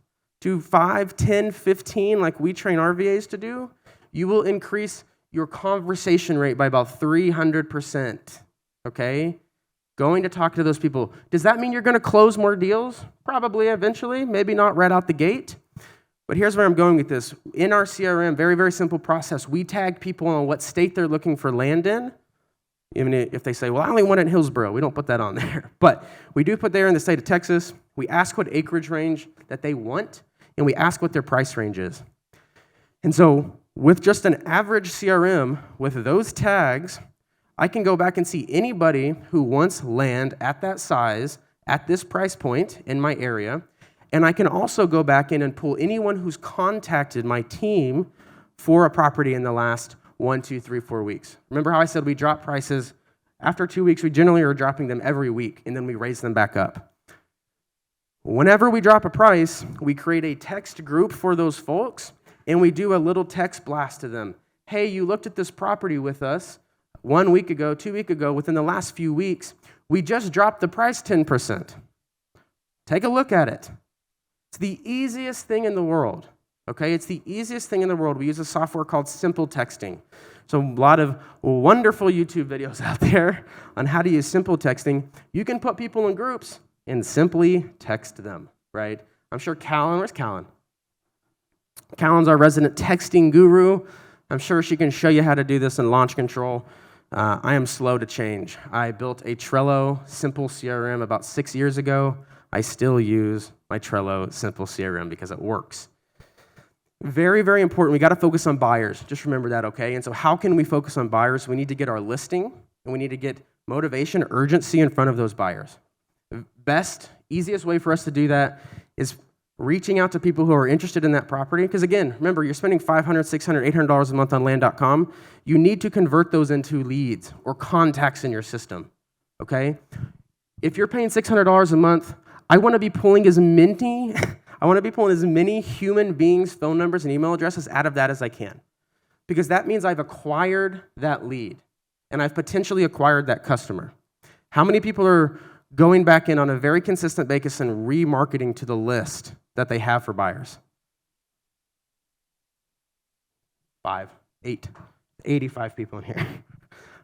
to 5, 10, 15, like we train our VAs to do, you will increase your conversation rate by about 300%, okay? Going to talk to those people. Does that mean you're going to close more deals? Probably eventually, maybe not right out the gate. But here's where I'm going with this. In our CRM, very, very simple process, we tag people on what state they're looking for land in. Even if they say, well, I only want it in Hillsborough, we don't put that on there. But we do put there in the state of Texas. We ask what acreage range that they want, and we ask what their price range is. And so with just an average CRM, with those tags, I can go back and see anybody who wants land at that size, at this price point in my area, and I can also go back in and pull anyone who's contacted my team for a property in the last 1, 2, 3, 4 weeks. Remember how I said we drop prices? After 2 weeks, we generally are dropping them every week, and then we raise them back up. Whenever we drop a price, we create a text group for those folks, and we do a little text blast to them. Hey, you looked at this property with us 1 week ago, 2 weeks ago, within the last few weeks. We just dropped the price 10%. Take a look at it. It's the easiest thing in the world, okay? It's the easiest thing in the world. We use a software called Simple Texting. So a lot of wonderful YouTube videos out there on how to use simple texting. You can put people in groups and simply text them, right? I'm sure Callan, where's Callan? Callan's our resident texting guru. I'm sure she can show you how to do this in Launch Control. I am slow to change. I built a Trello simple CRM about 6 years ago. I still use my Trello simple CRM because it works. Very, very important. We got to focus on buyers. Just remember that, okay? And so how can we focus on buyers? We need to get our listing, and we need to get motivation, urgency in front of those buyers. The best, easiest way for us to do that is reaching out to people who are interested in that property. Because again, remember, you're spending $500, $600, $800 a month on land.com. You need to convert those into leads or contacts in your system, okay? If you're paying $600 a month, I want to be pulling as many human beings' phone numbers and email addresses out of that as I can. Because that means I've acquired that lead, and I've potentially acquired that customer. How many people are going back in on a very consistent basis and remarketing to the list that they have for buyers? 5, 8, 85 people in here.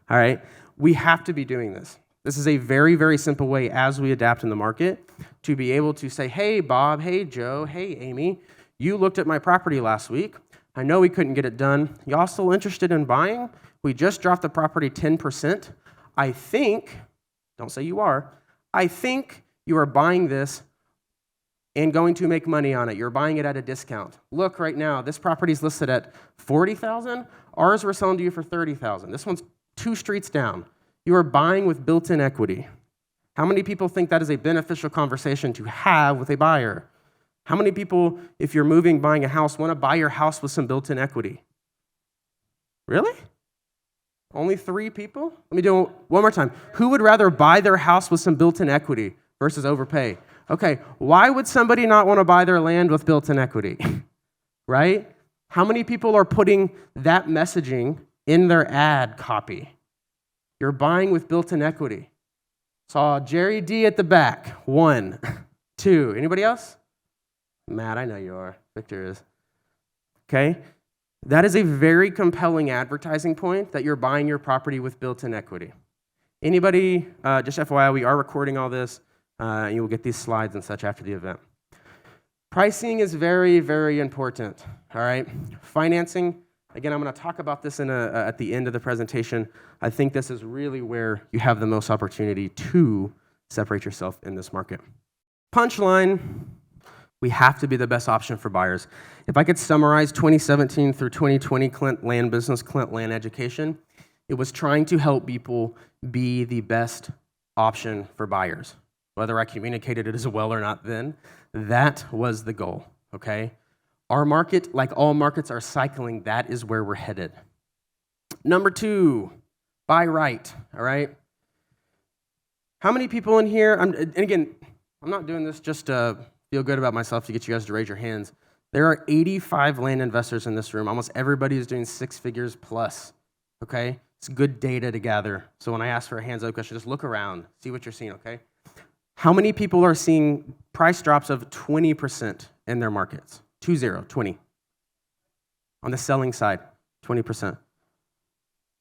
All right? We have to be doing this. This is a very, very simple way as we adapt in the market to be able to say, hey, Bob, hey, Joe, hey, Amy, you looked at my property last week. I know we couldn't get it done. Y'all still interested in buying? We just dropped the property 10%. I think, don't say you are, I think you are buying this and going to make money on it. You're buying it at a discount. Look right now, this property is listed at $40,000. Ours we're selling to you for $30,000. This one's 2 streets down. You are buying with built-in equity. How many people think that is a beneficial conversation to have with a buyer? How many people, if you're moving, buying a house, want to buy your house with some built-in equity? Really? Only 3 people? Let me do it one more time. Who would rather buy their house with some built-in equity versus overpay? Okay, why would somebody not want to buy their land with built-in equity? Right? How many people are putting that messaging in their ad copy? You're buying with built-in equity. Saw Jerry D at the back. 1, 2. Anybody else? Matt, I know you are. Victor is. Okay? That is a very compelling advertising point that you're buying your property with built-in equity. Anybody, just FYI, we are recording all this. You will get these slides and such after the event. Pricing is very, very important. All right? Financing. Again, I'm going to talk about this at the end of the presentation. I think this is really where you have the most opportunity to separate yourself in this market. Punchline, we have to be the best option for buyers. If I could summarize 2017 through 2020 Clint Land Business, Clint Land Education, it was trying to help people be the best option for buyers. Whether I communicated it as well or not then, that was the goal, okay? Our market, like all markets, are cycling. That is where we're headed. Number 2, buy right, all right? How many people in here, and again, I'm not doing this just to feel good about myself to get you guys to raise your hands. There are 85 land investors in this room. Almost everybody is doing 6 figures plus, okay? It's good data to gather. So when I ask for a hands up question, just look around, see what you're seeing, okay? How many people are seeing price drops of 20% in their markets? 20. On the selling side, 20%.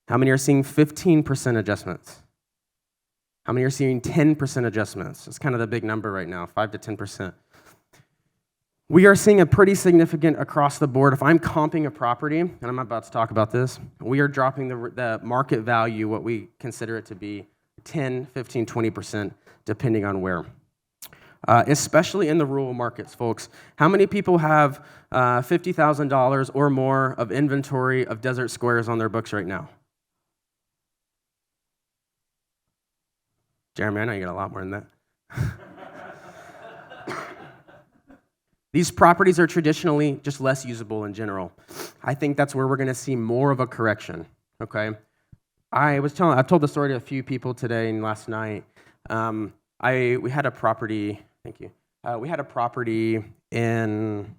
How many are seeing 15% adjustments? How many are seeing 10% adjustments? It's kind of the big number right now, 5 to 10%. We are seeing a pretty significant across the board. If I'm comping a property, and I'm about to talk about this, we are dropping the market value, what we consider it to be, 10, 15, 20%, depending on where. Especially in the rural markets, folks. How many people have $50,000 or more of inventory of desert squares on their books right now? Jeremy, I know you got a lot more than that. These properties are traditionally just less usable in general. I think that's where we're going to see more of a correction, okay? I've told the story to a few people today and last night. We had a property, thank you. We had a property in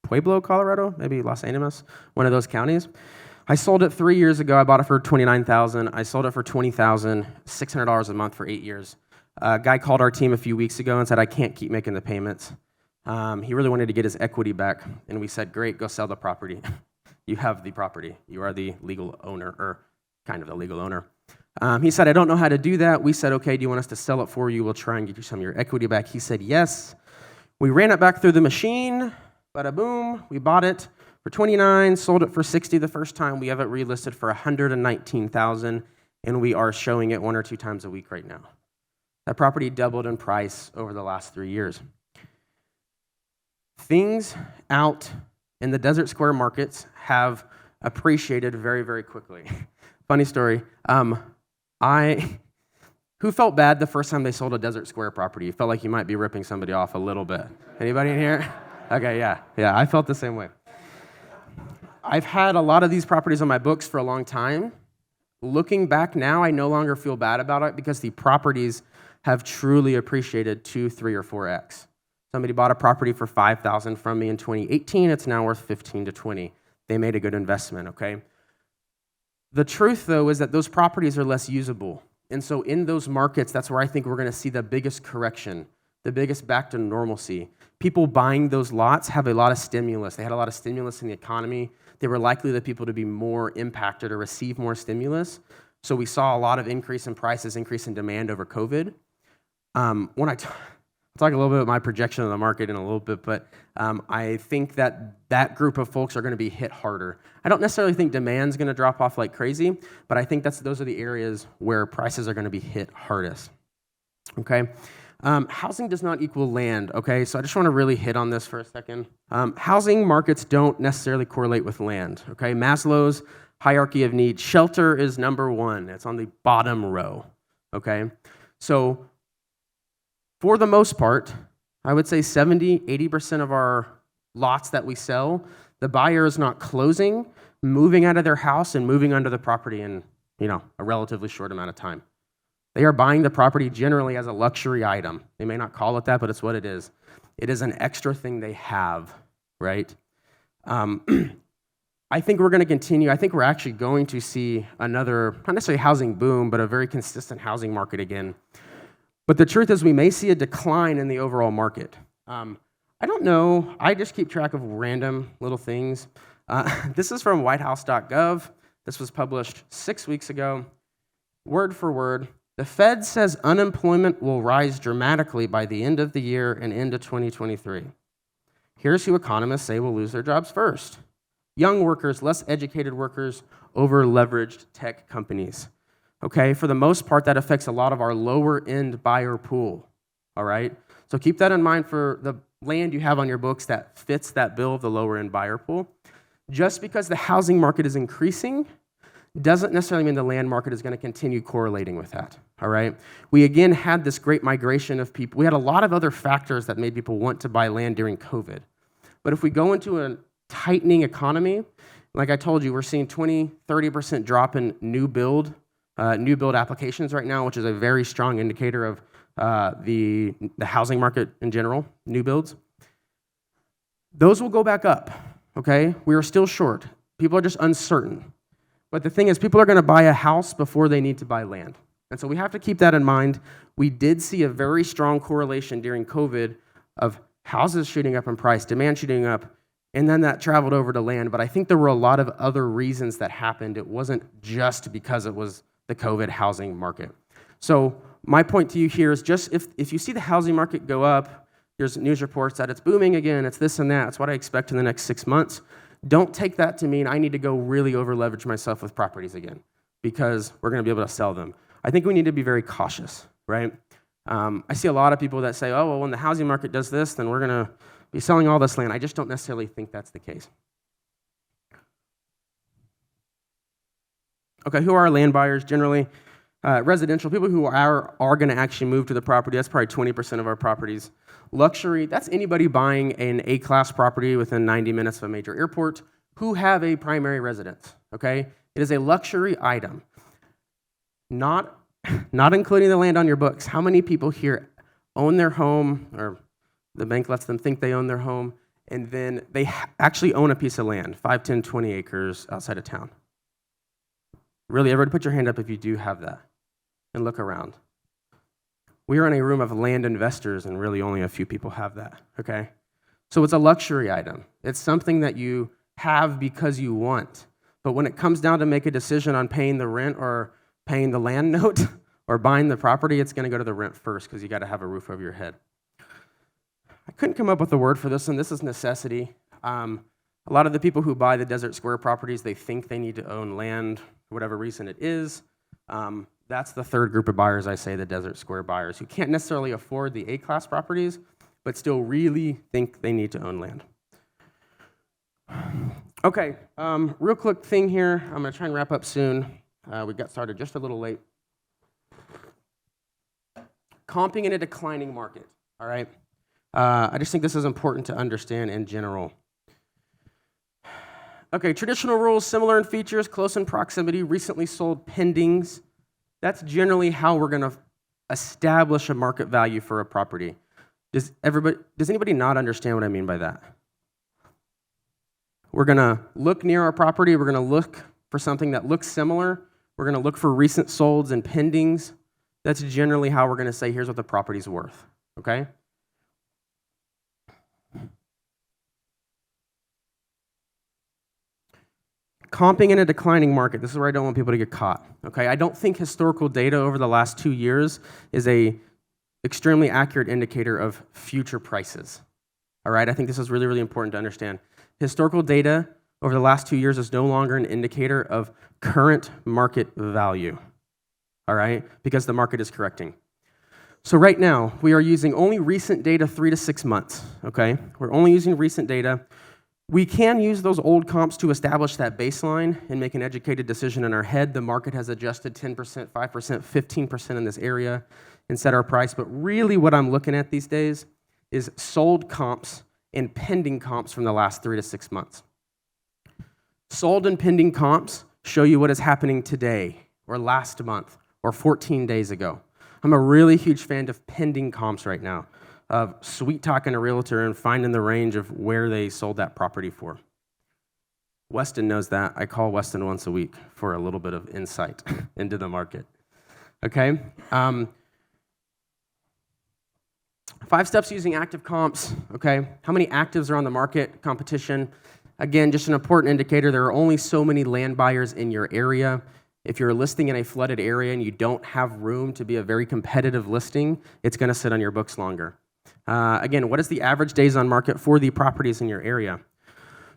Pueblo, Colorado, maybe Los Animas, one of those counties. I sold it 3 years ago. I bought it for $29,000. I sold it for $20,000, $600 a month for 8 years. A guy called our team a few weeks ago and said, I can't keep making the payments. He really wanted to get his equity back, and we said, great, go sell the property. You have the property. You are the legal owner, or kind of the legal owner. He said, I don't know how to do that. We said, okay, do you want us to sell it for you? We'll try and get you some of your equity back. He said, yes. We ran it back through the machine. Bada boom. We bought it for $29,000, sold it for $60,000 the first time. We have it relisted for $119,000, and we are showing it 1 or 2 times a week right now. That property doubled in price over the last 3 years. Things out in the desert square markets have appreciated very, very quickly. Funny story. Who felt bad the first time they sold a desert square property? You felt like you might be ripping somebody off a little bit. Anybody in here? Okay, yeah, I felt the same way. I've had a lot of these properties on my books for a long time. Looking back now, I no longer feel bad about it because the properties have truly appreciated 2, 3, or 4x. Somebody bought a property for $5,000 from me in 2018. It's now worth 15 to 20. They made a good investment, okay? The truth, though, is that those properties are less usable. And so in those markets, that's where I think we're going to see the biggest correction. the biggest back to normalcy. People buying those lots have a lot of stimulus. They had a lot of stimulus in the economy. They were likely the people to be more impacted or receive more stimulus. So we saw a lot of increase in prices, increase in demand over COVID. I'll talk a little bit about my projection of the market in a little bit, but I think that group of folks are going to be hit harder. I don't necessarily think demand's going to drop off like crazy, but I think those are the areas where prices are going to be hit hardest. Okay, housing does not equal land. Okay, so I just want to really hit on this for a second. Housing markets don't necessarily correlate with land. Okay, Maslow's hierarchy of needs. Shelter is number one. It's on the bottom row. Okay, so for the most part, I would say 70-80% of our lots that we sell, the buyer is not closing, moving out of their house, and moving under the property in a relatively short amount of time. They are buying the property generally as a luxury item. They may not call it that, but it's what it is. It is an extra thing they have, right? I think we're going to continue. I think we're actually going to see another, not necessarily housing boom, but a very consistent housing market again. But the truth is we may see a decline in the overall market. I don't know. I just keep track of random little things. This is from whitehouse.gov. This was published 6 weeks ago. Word for word, the Fed says unemployment will rise dramatically by the end of the year and into 2023. Here's who economists say will lose their jobs first. Young workers, less educated workers, over-leveraged tech companies. Okay, for the most part, that affects a lot of our lower-end buyer pool, all right? So keep that in mind for the land you have on your books that fits that bill of the lower-end buyer pool. Just because the housing market is increasing doesn't necessarily mean the land market is going to continue correlating with that, all right? We, again, had this great migration of people. We had a lot of other factors that made people want to buy land during COVID. But if we go into a tightening economy, like I told you, we're seeing 20-30% drop in new build applications right now, which is a very strong indicator of the housing market in general, new builds. Those will go back up, okay? We are still short. People are just uncertain. But the thing is, people are going to buy a house before they need to buy land. And so we have to keep that in mind. We did see a very strong correlation during COVID of houses shooting up in price, demand shooting up, and then that traveled over to land. But I think there were a lot of other reasons that happened. It wasn't just because it was the COVID housing market. So my point to you here is just if you see the housing market go up, there's news reports that it's booming again, it's this and that, it's what I expect in the next 6 months. Don't take that to mean I need to go really over-leverage myself with properties again because we're going to be able to sell them. I think we need to be very cautious, right? I see a lot of people that say, oh, well, when the housing market does this, then we're going to be selling all this land. I just don't necessarily think that's the case. Okay, who are land buyers generally? Residential, people who are going to actually move to the property. That's probably 20% of our properties. Luxury, that's anybody buying an A-class property within 90 minutes of a major airport who have a primary residence, okay? It is a luxury item, not including the land on your books. How many people here own their home, or the bank lets them think they own their home, and then they actually own a piece of land, 5, 10, 20 acres outside of town? Really, everybody put your hand up if you do have that, and look around. We are in a room of land investors, and really only a few people have that, okay? So it's a luxury item. It's something that you have because you want. But when it comes down to make a decision on paying the rent or paying the land note or buying the property, it's going to go to the rent first because you got to have a roof over your head. I couldn't come up with a word for this, and this is necessity. A lot of the people who buy the Desert Square properties, they think they need to own land for whatever reason it is. That's the third group of buyers, I say, the Desert Square buyers, who can't necessarily afford the A-class properties, but still really think they need to own land. Okay, real quick thing here. I'm going to try and wrap up soon. We got started just a little late. Comping in a declining market, all right? I just think this is important to understand in general. Okay, traditional rules, similar in features, close in proximity, recently sold pendings. That's generally how we're going to establish a market value for a property. Does anybody not understand what I mean by that? We're going to look near our property. We're going to look for something that looks similar. We're going to look for recent solds and pendings. That's generally how we're going to say, here's what the property's worth, okay? Comping in a declining market. This is where I don't want people to get caught. Okay, I don't think historical data over the last 2 years is a extremely accurate indicator of future prices. All right, I think this is really, really important to understand. Historical data over the last 2 years is no longer an indicator of current market value. All right, because the market is correcting. So right now, we are using only recent data 3 to 6 months. Okay, we're only using recent data. We can use those old comps to establish that baseline and make an educated decision in our head. The market has adjusted 10%, 5%, 15% in this area and set our price. But really what I'm looking at these days is sold comps and pending comps from the last 3 to 6 months. Sold and pending comps show you what is happening today or last month or 14 days ago. I'm a really huge fan of pending comps right now, of sweet talking a realtor and finding the range of where they sold that property for. Weston knows that. I call Weston once a week for a little bit of insight into the market. Okay? 5 steps using active comps. Okay? How many actives are on the market? Competition. Again, just an important indicator. There are only so many land buyers in your area. If you're listing in a flooded area and you don't have room to be a very competitive listing, it's going to sit on your books longer. Again, what is the average days on market for the properties in your area?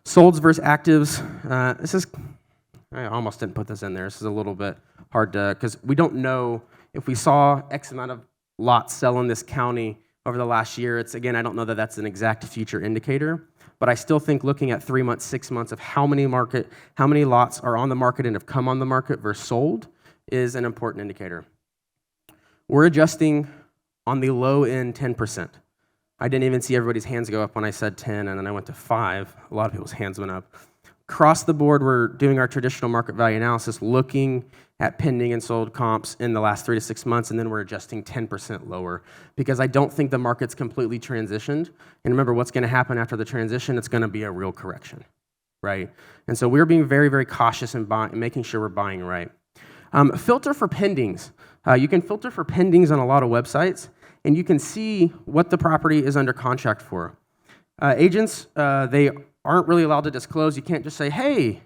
Solds versus actives. I almost didn't put this in there. This is a little bit hard to, because we don't know if we saw X amount of lots sell in this county over the last year. Again, I don't know that that's an exact future indicator, but I still think looking at 3 months, 6 months of how many lots are on the market and have come on the market versus sold is an important indicator. We're adjusting on the low end 10%. I didn't even see everybody's hands go up when I said 10, and then I went to 5. A lot of people's hands went up. Across the board, we're doing our traditional market value analysis, looking at pending and sold comps in the last 3 to 6 months, and then we're adjusting 10% lower because I don't think the market's completely transitioned. And remember, what's going to happen after the transition? It's going to be a real correction, right? And so we're being very, very cautious in making sure we're buying right. Filter for pendings. You can filter for pendings on a lot of websites, and you can see what the property is under contract for. Agents, they aren't really allowed to disclose. You can't just say, hey,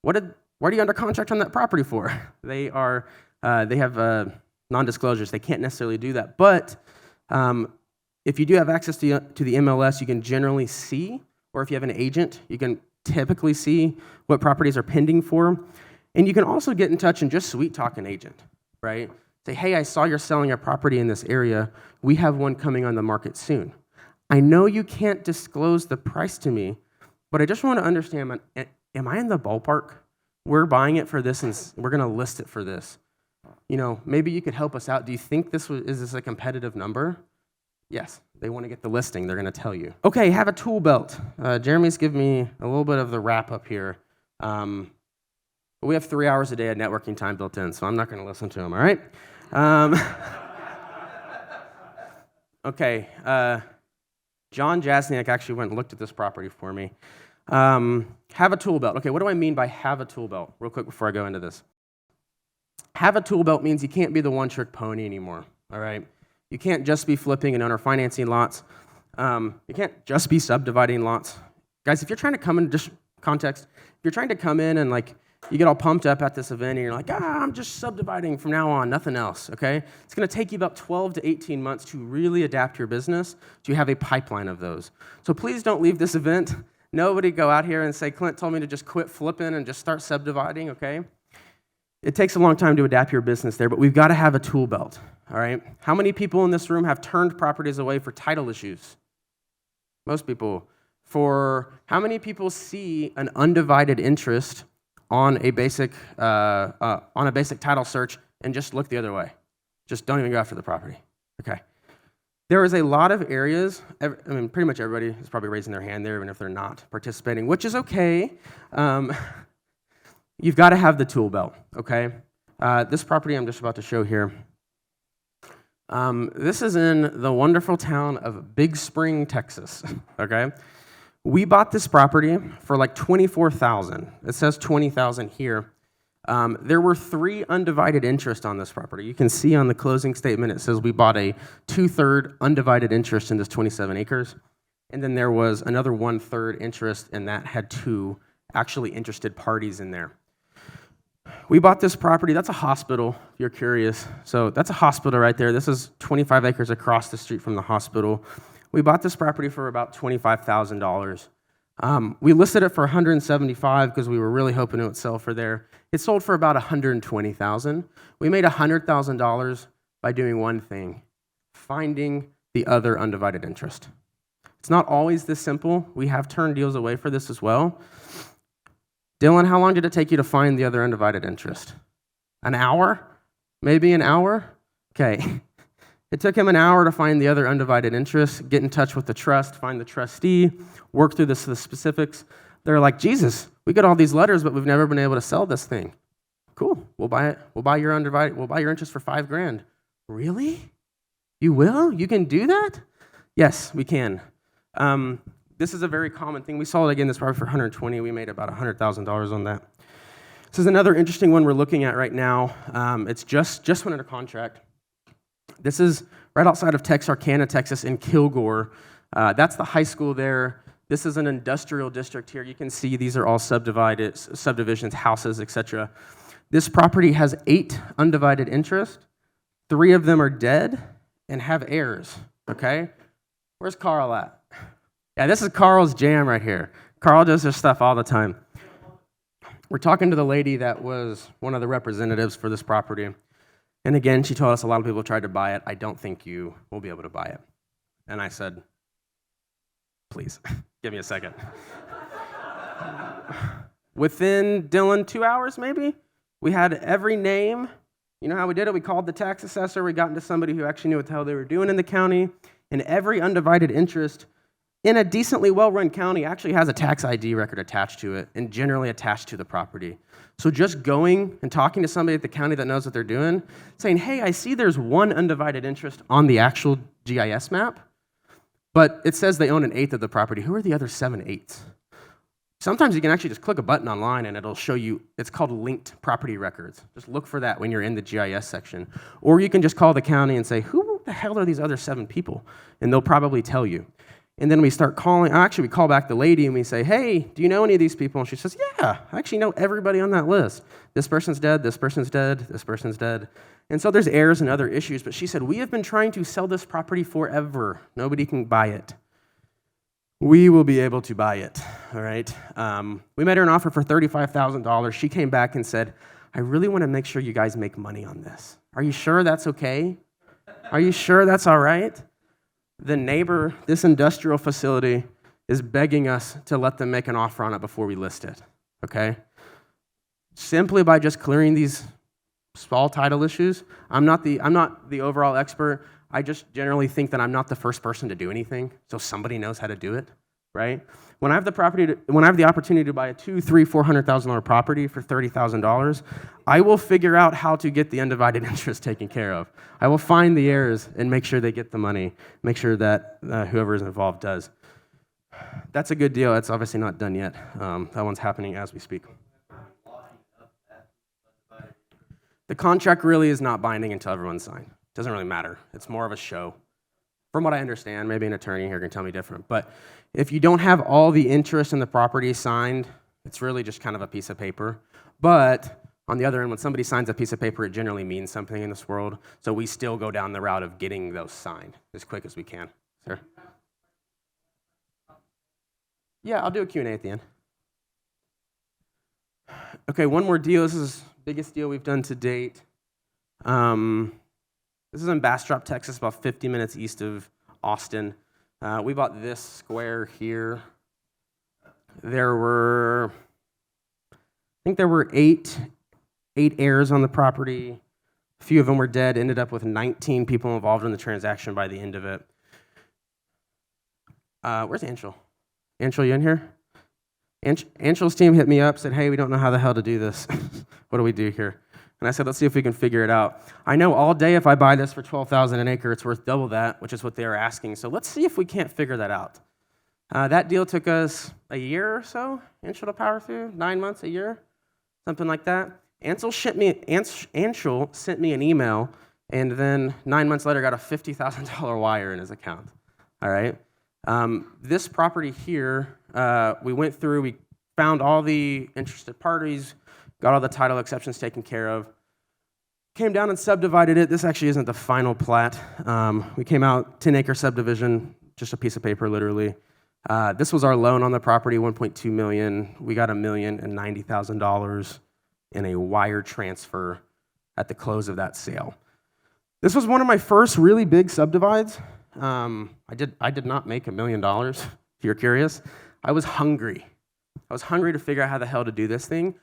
what are you under contract on that property for? They have non-disclosures. They can't necessarily do that. But if you do have access to the MLS, you can generally see, or if you have an agent, you can typically see what properties are pending for. And you can also get in touch and just sweet talk an agent, right? Say, hey, I saw you're selling a property in this area. We have one coming on the market soon. I know you can't disclose the price to me, but I just want to understand, am I in the ballpark? We're buying it for this, and we're going to list it for this. You know, maybe you could help us out. Do you think is this a competitive number? Yes, they want to get the listing. They're going to tell you. Okay, have a tool belt. Jeremy's given me a little bit of the wrap up here. But we have 3 hours a day of networking time built in, so I'm not going to listen to him, all right? Okay, John Jasniak actually went and looked at this property for me. Have a tool belt. Okay, what do I mean by have a tool belt? Real quick before I go into this. Have a tool belt means you can't be the one-trick pony anymore, all right? You can't just be flipping and owner financing lots. You can't just be subdividing lots. Guys, if you're trying to come in, just context, if you're trying to come in and like, you get all pumped up at this event and you're like, I'm just subdividing from now on, nothing else, okay? It's gonna take you about 12 to 18 months to really adapt your business to have a pipeline of those. So please don't leave this event. Nobody go out here and say, Clint told me to just quit flipping and just start subdividing, okay? It takes a long time to adapt your business there, but we've got to have a tool belt, all right? How many people in this room have turned properties away for title issues? Most people. For how many people see an undivided interest on a basic title search and just look the other way? Just don't even go after the property, okay? There is a lot of areas, pretty much everybody is probably raising their hand there, even if they're not participating, which is okay. You've got to have the tool belt, okay? This property I'm just about to show here, this is in the wonderful town of Big Spring, Texas, okay? We bought this property for like $24,000. It says $20,000 here. There were 3 undivided interests on this property. You can see on the closing statement, it says we bought a 2/3 undivided interest in this 27 acres. And then there was another 1/3 interest, and that had 2 actually interested parties in there. We bought this property. That's a hospital, if you're curious. So that's a hospital right there. This is 25 acres across the street from the hospital. We bought this property for about $25,000. We listed it for $175 because we were really hoping it would sell for there. It sold for about $120,000. We made $100,000 by doing one thing: finding the other undivided interest. It's not always this simple. We have turned deals away for this as well. Dylan, how long did it take you to find the other undivided interest? An hour? Maybe an hour? Okay. It took him an hour to find the other undivided interest, get in touch with the trust, find the trustee, work through the specifics. They're like, Jesus, we got all these letters, but we've never been able to sell this thing. Cool, we'll buy it. We'll buy your interest for $5,000. Really? You will? You can do that? Yes, we can. This is a very common thing. We sold, again, this property for $120,000. We made about $100,000 on that. This is another interesting one we're looking at right now. It's just went under contract. This is right outside of Texarkana, Texas, in Kilgore. That's the high school there. This is an industrial district here. You can see these are all subdivisions, houses, etc. This property has 8 undivided interests. 3 of them are dead and have heirs, okay? Where's Carl at? Yeah, this is Carl's jam right here. Carl does this stuff all the time. We're talking to the lady that was one of the representatives for this property. And again, she told us a lot of people tried to buy it. I don't think you will be able to buy it. And I said, please, give me a second. Within, Dylan, 2 hours maybe, we had every name. You know how we did it? We called the tax assessor. We got into somebody who actually knew what the hell they were doing in the county. And every undivided interest in a decently well-run county actually has a tax ID record attached to it and generally attached to the property. So just going and talking to somebody at the county that knows what they're doing, saying, hey, I see there's 1 undivided interest on the actual GIS map, but it says they own 1/8 of the property. Who are the other 7/8? Sometimes you can actually just click a button online and it'll show you, it's called linked property records. Just look for that when you're in the GIS section. Or you can just call the county and say, who the hell are these other 7 people? And they'll probably tell you. And then we start calling, actually we call back the lady and we say, hey, do you know any of these people? And she says, yeah, I actually know everybody on that list. This person's dead, this person's dead, this person's dead. And so there's errors and other issues, but she said, we have been trying to sell this property forever. Nobody can buy it. We will be able to buy it, all right? We made her an offer for $35,000. She came back and said, I really want to make sure you guys make money on this. Are you sure that's okay? Are you sure that's all right? The neighbor, this industrial facility, is begging us to let them make an offer on it before we list it, okay? Simply by just clearing these small title issues. I'm not the overall expert. I just generally think that I'm not the first person to do anything, so somebody knows how to do it, right? When I have the opportunity to buy a $200,000, $300,000, $400,000 property for $30,000, I will figure out how to get the undivided interest taken care of. I will find the heirs and make sure they get the money, make sure that whoever is involved does. That's a good deal. It's obviously not done yet. That one's happening as we speak. The contract really is not binding until everyone's signed. It doesn't really matter. It's more of a show. From what I understand, maybe an attorney here can tell me different, but if you don't have all the interest in the property signed, it's really just kind of a piece of paper. But on the other end, when somebody signs a piece of paper, it generally means something in this world, so we still go down the route of getting those signed as quick as we can. Sir? Yeah, I'll do a Q&A at the end. Okay, one more deal. This is the biggest deal we've done to date. This is in Bastrop, Texas, about 50 minutes east of Austin. We bought this square here. There were 8 heirs on the property. A few of them were dead, ended up with 19 people involved in the transaction by the end of it. Where's Anshul? Anshul, you in here? Anshul's team hit me up, said, hey, we don't know how the hell to do this. What do we do here? And I said, let's see if we can figure it out. I know all day if I buy this for $12,000 an acre, it's worth double that, which is what they were asking. So let's see if we can't figure that out. That deal took us a year or so, Anshul to power through, 9 months, a year, something like that. Anshul sent me an email, and then 9 months later got a $50,000 wire in his account. All right. This property here, we went through, we found all the interested parties, got all the title exceptions taken care of, came down and subdivided it. This actually isn't the final plat. We came out 10-acre subdivision, just a piece of paper, literally. This was our loan on the property, $1.2 million. We got $1,090,000 in a wire transfer at the close of that sale. This was one of my first really big subdivides. I did not make $1 million, if you're curious. I was hungry. I was hungry to figure out how the hell to do this thing.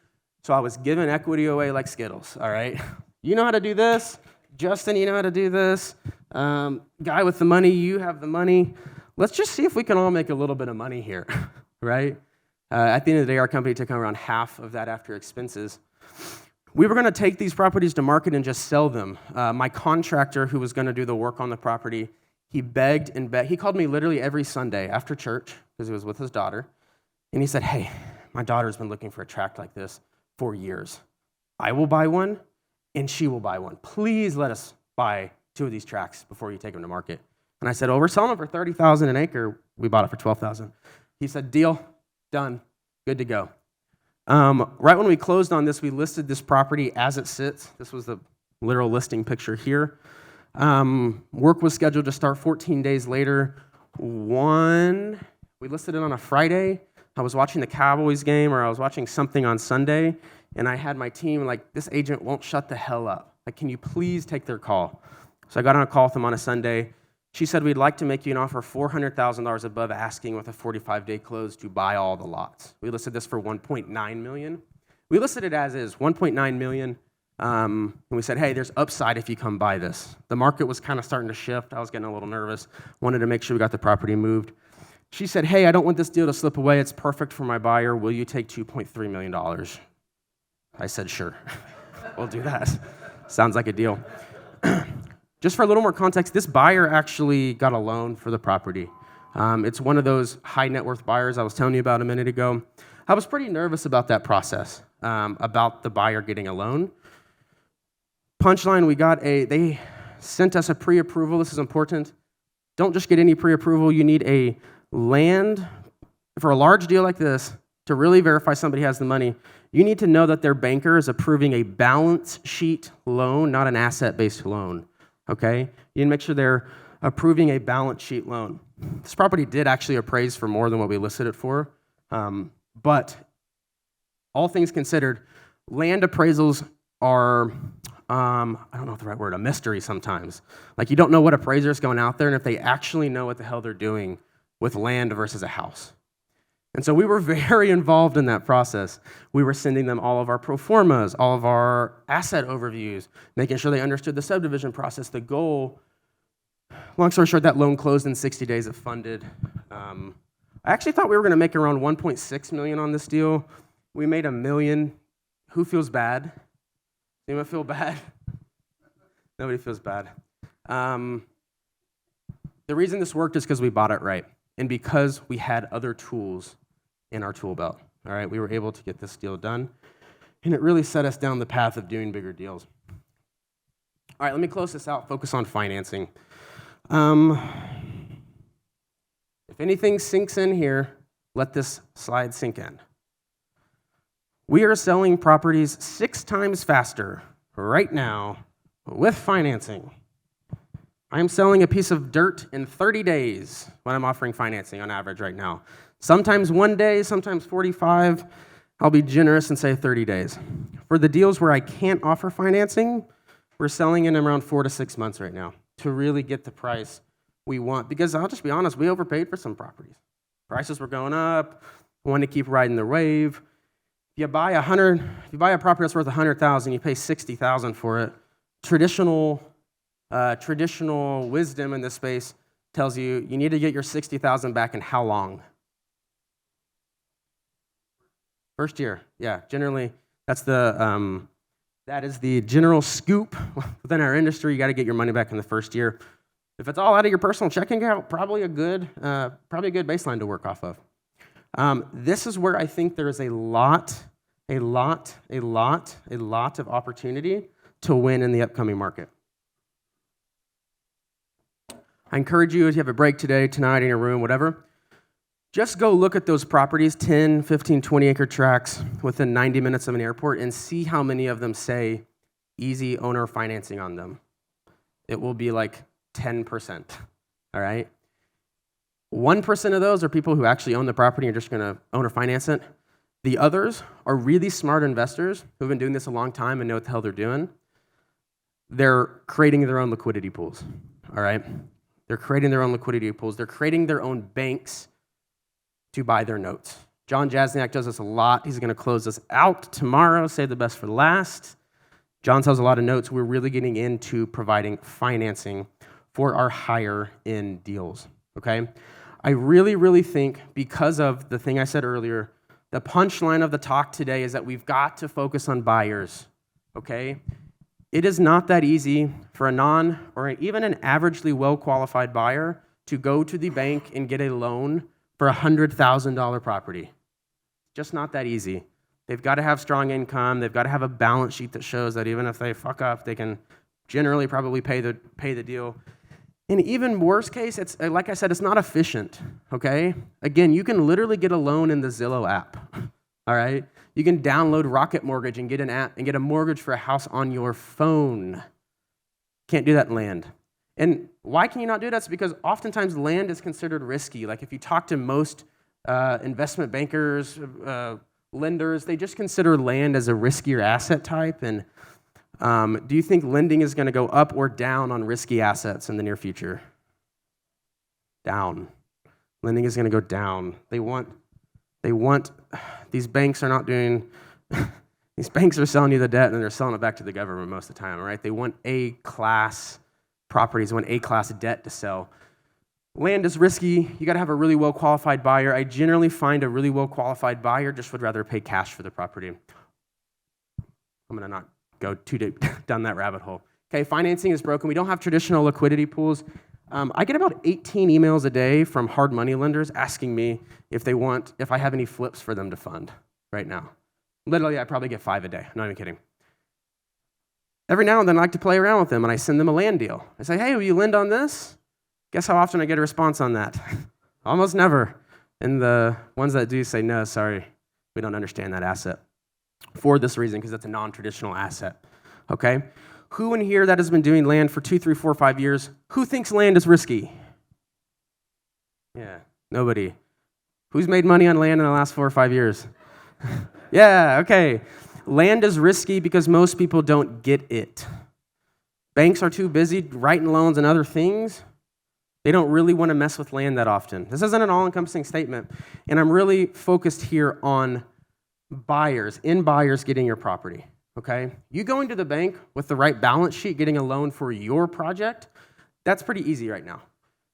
So I was giving equity away like Skittles, all right? You know how to do this. Justin, you know how to do this. Guy with the money, you have the money. Let's just see if we can all make a little bit of money here, right? At the end of the day, our company took home around half of that after expenses. We were going to take these properties to market and just sell them. My contractor who was going to do the work on the property, he begged and begged. He called me literally every Sunday after church because he was with his daughter. And he said, hey, my daughter's been looking for a tract like this for years. I will buy one, and she will buy one. Please let us buy 2 of these tracts before you take them to market. And I said, well, we're selling them for $30,000 an acre. We bought it for $12,000. He said, deal, done, good to go. Right when we closed on this, we listed this property as it sits. This was the literal listing picture here. Work was scheduled to start 14 days later. We listed it on a Friday. I was watching the Cowboys game, or I was watching something on Sunday, and I had my team like, this agent won't shut the hell up. Like, can you please take their call? So I got on a call with them on a Sunday. She said, we'd like to make you an offer $400,000 above asking with a 45-day close to buy all the lots. We listed this for $1.9 million. We listed it as is, $1.9 million. And we said, hey, there's upside if you come buy this. The market was kind of starting to shift. I was getting a little nervous. Wanted to make sure we got the property moved. She said, hey, I don't want this deal to slip away. It's perfect for my buyer. Will you take $2.3 million? I said, sure. We'll do that. Sounds like a deal. Just for a little more context, this buyer actually got a loan for the property. It's one of those high net worth buyers I was telling you about a minute ago. I was pretty nervous about that process, about the buyer getting a loan. Punchline, they sent us a pre-approval. This is important. Don't just get any pre-approval. You need a land, for a large deal like this, to really verify somebody has the money, you need to know that their banker is approving a balance sheet loan, not an asset-based loan, okay? You need to make sure they're approving a balance sheet loan. This property did actually appraise for more than what we listed it for, but all things considered, land appraisals are, I don't know the right word, a mystery sometimes. Like, you don't know what appraiser is going out there and if they actually know what the hell they're doing with land versus a house. And so we were very involved in that process. We were sending them all of our pro formas, all of our asset overviews, making sure they understood the subdivision process, the goal. Long story short, that loan closed in 60 days of funded. I actually thought we were going to make around $1.6 million on this deal. We made $1 million. Who feels bad? Anyone feel bad? Nobody feels bad. The reason this worked is because we bought it right, and because we had other tools in our tool belt. All right, we were able to get this deal done, and it really set us down the path of doing bigger deals. All right, let me close this out. Focus on financing. If anything sinks in here, let this slide sink in. We are selling properties 6 times faster right now with financing. I am selling a piece of dirt in 30 days when I'm offering financing on average right now. Sometimes 1 day, sometimes 45. I'll be generous and say 30 days. For the deals where I can't offer financing, we're selling in around 4 to 6 months right now to really get the price we want. Because I'll just be honest, we overpaid for some properties. Prices were going up. We wanted to keep riding the wave. If you buy a property that's worth $100,000, you pay $60,000 for it. Traditional wisdom in this space tells you you need to get your $60,000 back in how long? First year, yeah. Generally, that is the general scoop within our industry. You got to get your money back in the first year. If it's all out of your personal checking account, probably a good baseline to work off of. This is where I think there is a lot of opportunity to win in the upcoming market. I encourage you, if you have a break today, tonight, in your room, whatever, Just go look at those properties, 10, 15, 20-acre tracts within 90 minutes of an airport, and see how many of them say easy owner financing on them. It will be like 10%, all right? 1% of those are people who actually own the property and are just gonna owner finance it. The others are really smart investors who've been doing this a long time and know what the hell they're doing. They're creating their own liquidity pools, all right? They're creating their own liquidity pools. They're creating their own banks to buy their notes. John Jasniak does this a lot. He's gonna close us out tomorrow, save the best for last. John sells a lot of notes. We're really getting into providing financing for our higher end deals, okay? I really, really think because of the thing I said earlier, the punchline of the talk today is that we've got to focus on buyers, okay? It is not that easy for a non or even an averagely well-qualified buyer to go to the bank and get a loan for a $100,000 property. Just not that easy. They've got to have strong income. They've got to have a balance sheet that shows that even if they fuck up, they can generally probably pay the deal. In even worse case, it's like I said, it's not efficient, okay? Again, you can literally get a loan in the Zillow app, all right? You can download Rocket Mortgage and get an app and get a mortgage for a house on your phone. Can't do that in land. And why can you not do that? It's because oftentimes land is considered risky. Like if you talk to most investment bankers, lenders, they just consider land as a riskier asset type. And do you think lending is going to go up or down on risky assets in the near future? Down. Lending is going to go down. These banks are not doing, these banks are selling you the debt and they're selling it back to the government most of the time, right? They want A-class properties, they want A-class debt to sell. Land is risky. You got to have a really well-qualified buyer. I generally find a really well-qualified buyer just would rather pay cash for the property. I'm going to not go too deep down that rabbit hole. Okay, financing is broken. We don't have traditional liquidity pools. I get about 18 emails a day from hard money lenders asking me if I have any flips for them to fund right now. Literally, I probably get 5 a day. I'm not even kidding. Every now and then, I like to play around with them, and I send them a land deal. I say, hey, will you lend on this? Guess how often I get a response on that? Almost never. And the ones that do say, no, sorry, we don't understand that asset. For this reason, because it's a non-traditional asset, okay? Who in here that has been doing land for 2, 3, 4, 5 years, who thinks land is risky? Yeah, nobody. Who's made money on land in the last 4 or 5 years? Yeah, okay. Land is risky because most people don't get it. Banks are too busy writing loans and other things. They don't really want to mess with land that often. This isn't an all-encompassing statement, and I'm really focused here on buyers getting your property, okay? You going to the bank with the right balance sheet, getting a loan for your project, that's pretty easy right now.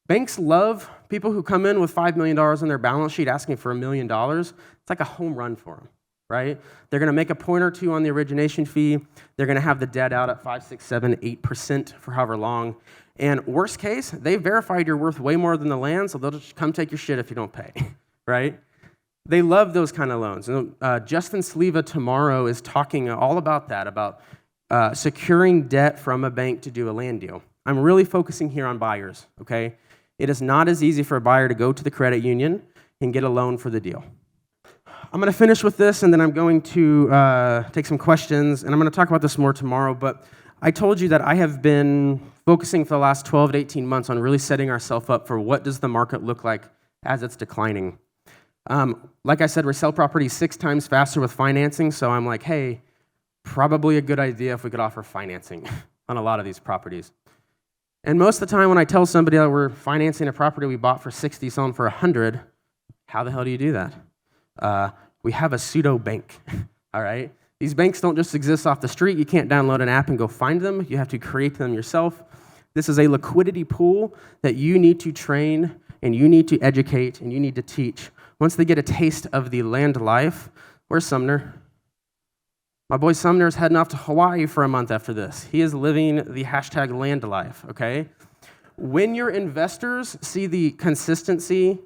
Banks love people who come in with $5 million on their balance sheet asking for $1 million. It's like a home run for them, right? They're going to make a point or two on the origination fee. They're going to have the debt out at 5, 6, 7, 8% for however long. And worst case, they've verified you're worth way more than the land, so they'll just come take your shit if you don't pay, right? They love those kind of loans. And, Justin Sleva tomorrow is talking all about that, about securing debt from a bank to do a land deal. I'm really focusing here on buyers, okay? It is not as easy for a buyer to go to the credit union and get a loan for the deal. I'm going to finish with this, and then I'm going to take some questions, and I'm going to talk about this more tomorrow, but I told you that I have been focusing for the last 12 to 18 months on really setting ourselves up for what does the market look like as it's declining. Like I said, we sell properties 6 times faster with financing, so I'm like, hey, probably a good idea if we could offer financing on a lot of these properties. And most of the time when I tell somebody that we're financing a property we bought for 60, selling for 100, how the hell do you do that? We have a pseudo bank, all right? These banks don't just exist off the street. You can't download an app and go find them. You have to create them yourself. This is a liquidity pool that you need to train, and you need to educate, and you need to teach. Once they get a taste of the land life, where's Sumner? My boy Sumner's heading off to Hawaii for a month after this. He is living the hashtag land life, okay? When your investors see the consistency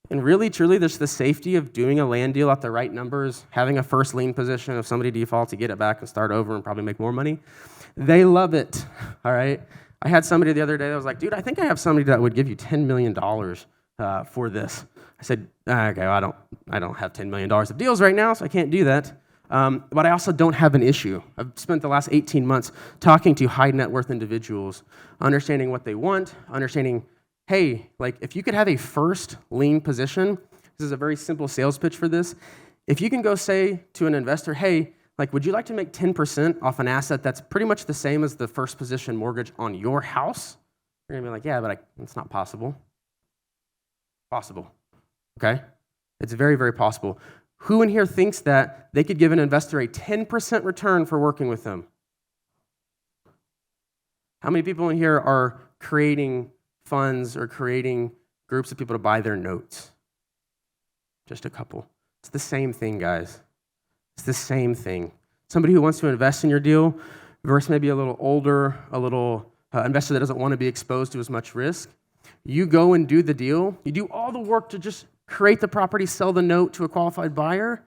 and really, truly, there's the safety of doing a land deal at the right numbers, having a first lien position if somebody defaults, you get it back and start over and probably make more money. They love it, all right? I had somebody the other day that was like, dude, I think I have somebody that would give you $10 million for this. I said, okay, well, I don't have $10 million of deals right now, so I can't do that. But I also don't have an issue. I've spent the last 18 months talking to high net worth individuals, understanding what they want, understanding, hey, like if you could have a first lien position, this is a very simple sales pitch for this. If you can go say to an investor, hey, like, would you like to make 10% off an asset that's pretty much the same as the first position mortgage on your house? You're gonna be like, yeah, but it's not possible. Possible, okay? It's very, very possible. Who in here thinks that they could give an investor a 10% return for working with them? How many people in here are creating funds or creating groups of people to buy their notes? Just a couple. It's the same thing, guys. It's the same thing. Somebody who wants to invest in your deal versus maybe a little older, a little investor that doesn't want to be exposed to as much risk. You go and do the deal. You do all the work to just create the property, sell the note to a qualified buyer.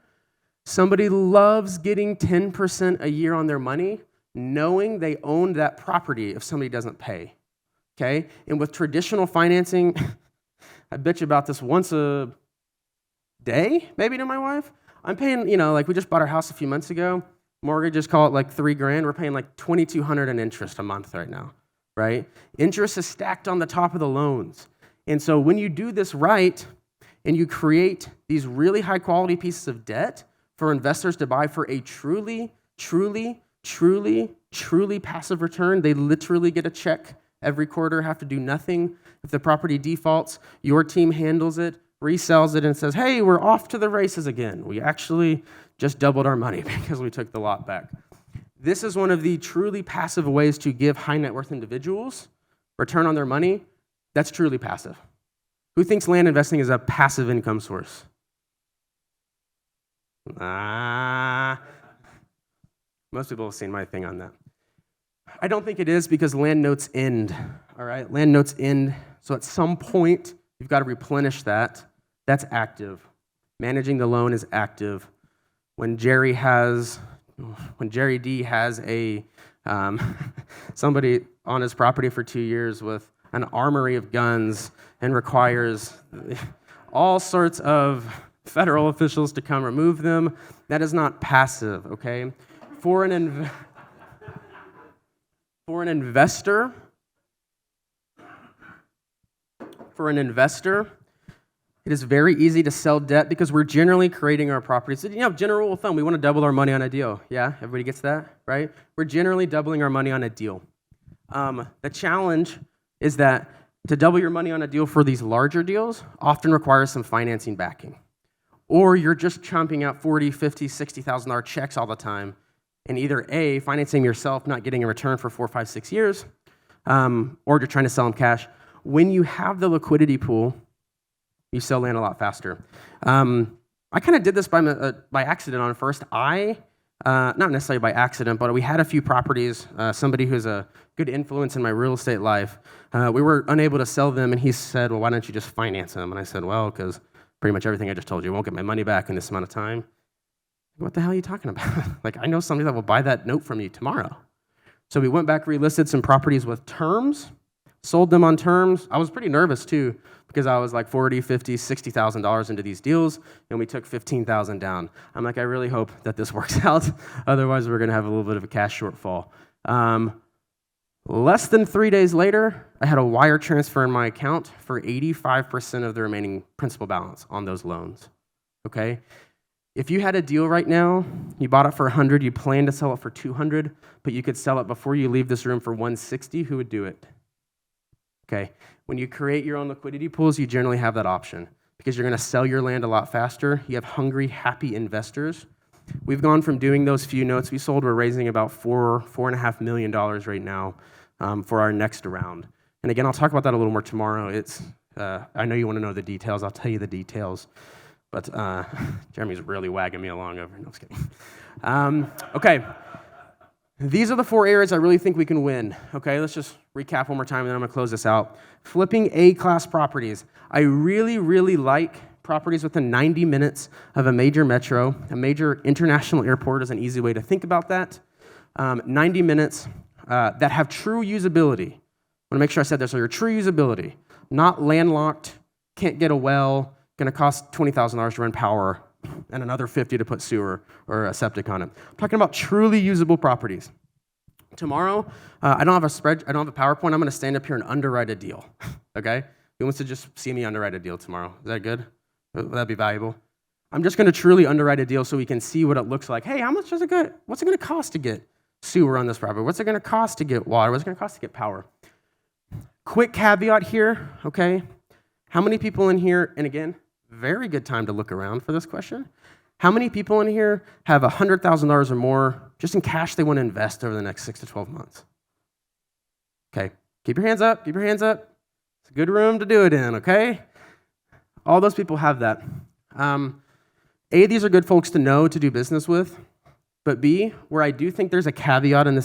Somebody loves getting 10% a year on their money, knowing they own that property if somebody doesn't pay. Okay? And with traditional financing, I bitch about this once a day, maybe to my wife. I'm paying, like we just bought our house a few months ago. Mortgage, just call it like $3,000. We're paying like $2,200 in interest a month right now, right? Interest is stacked on the top of the loans. And so when you do this right and you create these really high quality pieces of debt for investors to buy for a truly, truly, truly, truly passive return, they literally get a check every quarter, have to do nothing. If the property defaults, your team handles it, resells it, and says, hey, we're off to the races again. We actually just doubled our money because we took the lot back. This is one of the truly passive ways to give high net worth individuals return on their money. That's truly passive. Who thinks land investing is a passive income source? Most people have seen my thing on that. I don't think it is because land notes end, all right? Land notes end, so at some point, you've got to replenish that. That's active. Managing the loan is active. When Jerry D has a somebody on his property for 2 years with an armory of guns and requires all sorts of federal officials to come remove them, that is not passive, okay? For an investor, it is very easy to sell debt because we're generally creating our properties. General rule of thumb, we want to double our money on a deal. Yeah, everybody gets that, right? We're generally doubling our money on a deal. The challenge is that to double your money on a deal for these larger deals often requires some financing backing. Or you're just chomping out $40,000, $50,000, $60,000 checks all the time, and either A, financing yourself, not getting a return for 4, 5, 6 years, or you're trying to sell them cash. When you have the liquidity pool, you sell land a lot faster. I kind of did this by accident on first. Not necessarily by accident, but we had a few properties. Somebody who's a good influence in my real estate life, we were unable to sell them, and he said, well, why don't you just finance them? And I said, well, because pretty much everything I just told you, I won't get my money back in this amount of time. What the hell are you talking about? Like, I know somebody that will buy that note from you tomorrow. So we went back, relisted some properties with terms, sold them on terms. I was pretty nervous too, because I was like $40,000, $50,000, $60,000 into these deals, and we took $15,000 down. I'm like, I really hope that this works out. Otherwise, we're going to have a little bit of a cash shortfall. Less than 3 days later, I had a wire transfer in my account for 85% of the remaining principal balance on those loans. Okay? If you had a deal right now, you bought it for 100, you plan to sell it for 200, but you could sell it before you leave this room for 160, who would do it? Okay, when you create your own liquidity pools, you generally have that option because you're going to sell your land a lot faster. You have hungry, happy investors. We've gone from doing those few notes we sold. We're raising about $4.5 million right now for our next round. And again, I'll talk about that a little more tomorrow. I know you want to know the details. I'll tell you the details. But Jeremy's really wagging me along over. No, I'm just kidding. Okay. These are the 4 areas I really think we can win. Okay, let's just recap one more time, and then I'm going to close this out. Flipping A-class properties. I really, really like properties within 90 minutes of a major metro. A major international airport is an easy way to think about that. 90 minutes that have true usability. I want to make sure I said this. So your true usability, not landlocked can't get a well, gonna cost $20,000 to run power, and another $50 to put sewer or a septic on it. I'm talking about truly usable properties. Tomorrow, I don't have a PowerPoint. I'm gonna stand up here and underwrite a deal, okay? Who wants to just see me underwrite a deal tomorrow? Is that good? Would that be valuable? I'm just gonna truly underwrite a deal so we can see what it looks like. Hey, what's it gonna cost to get sewer on this property? What's it gonna cost to get water? What's it gonna cost to get power? Quick caveat here, okay? How many people in here, and again, very good time to look around for this question. How many people in here have $100,000 or more just in cash they want to invest over the next 6 to 12 months? Okay, keep your hands up, keep your hands up. It's a good room to do it in, okay? All those people have that. A, these are good folks to know to do business with, but B, where I do think there's a caveat in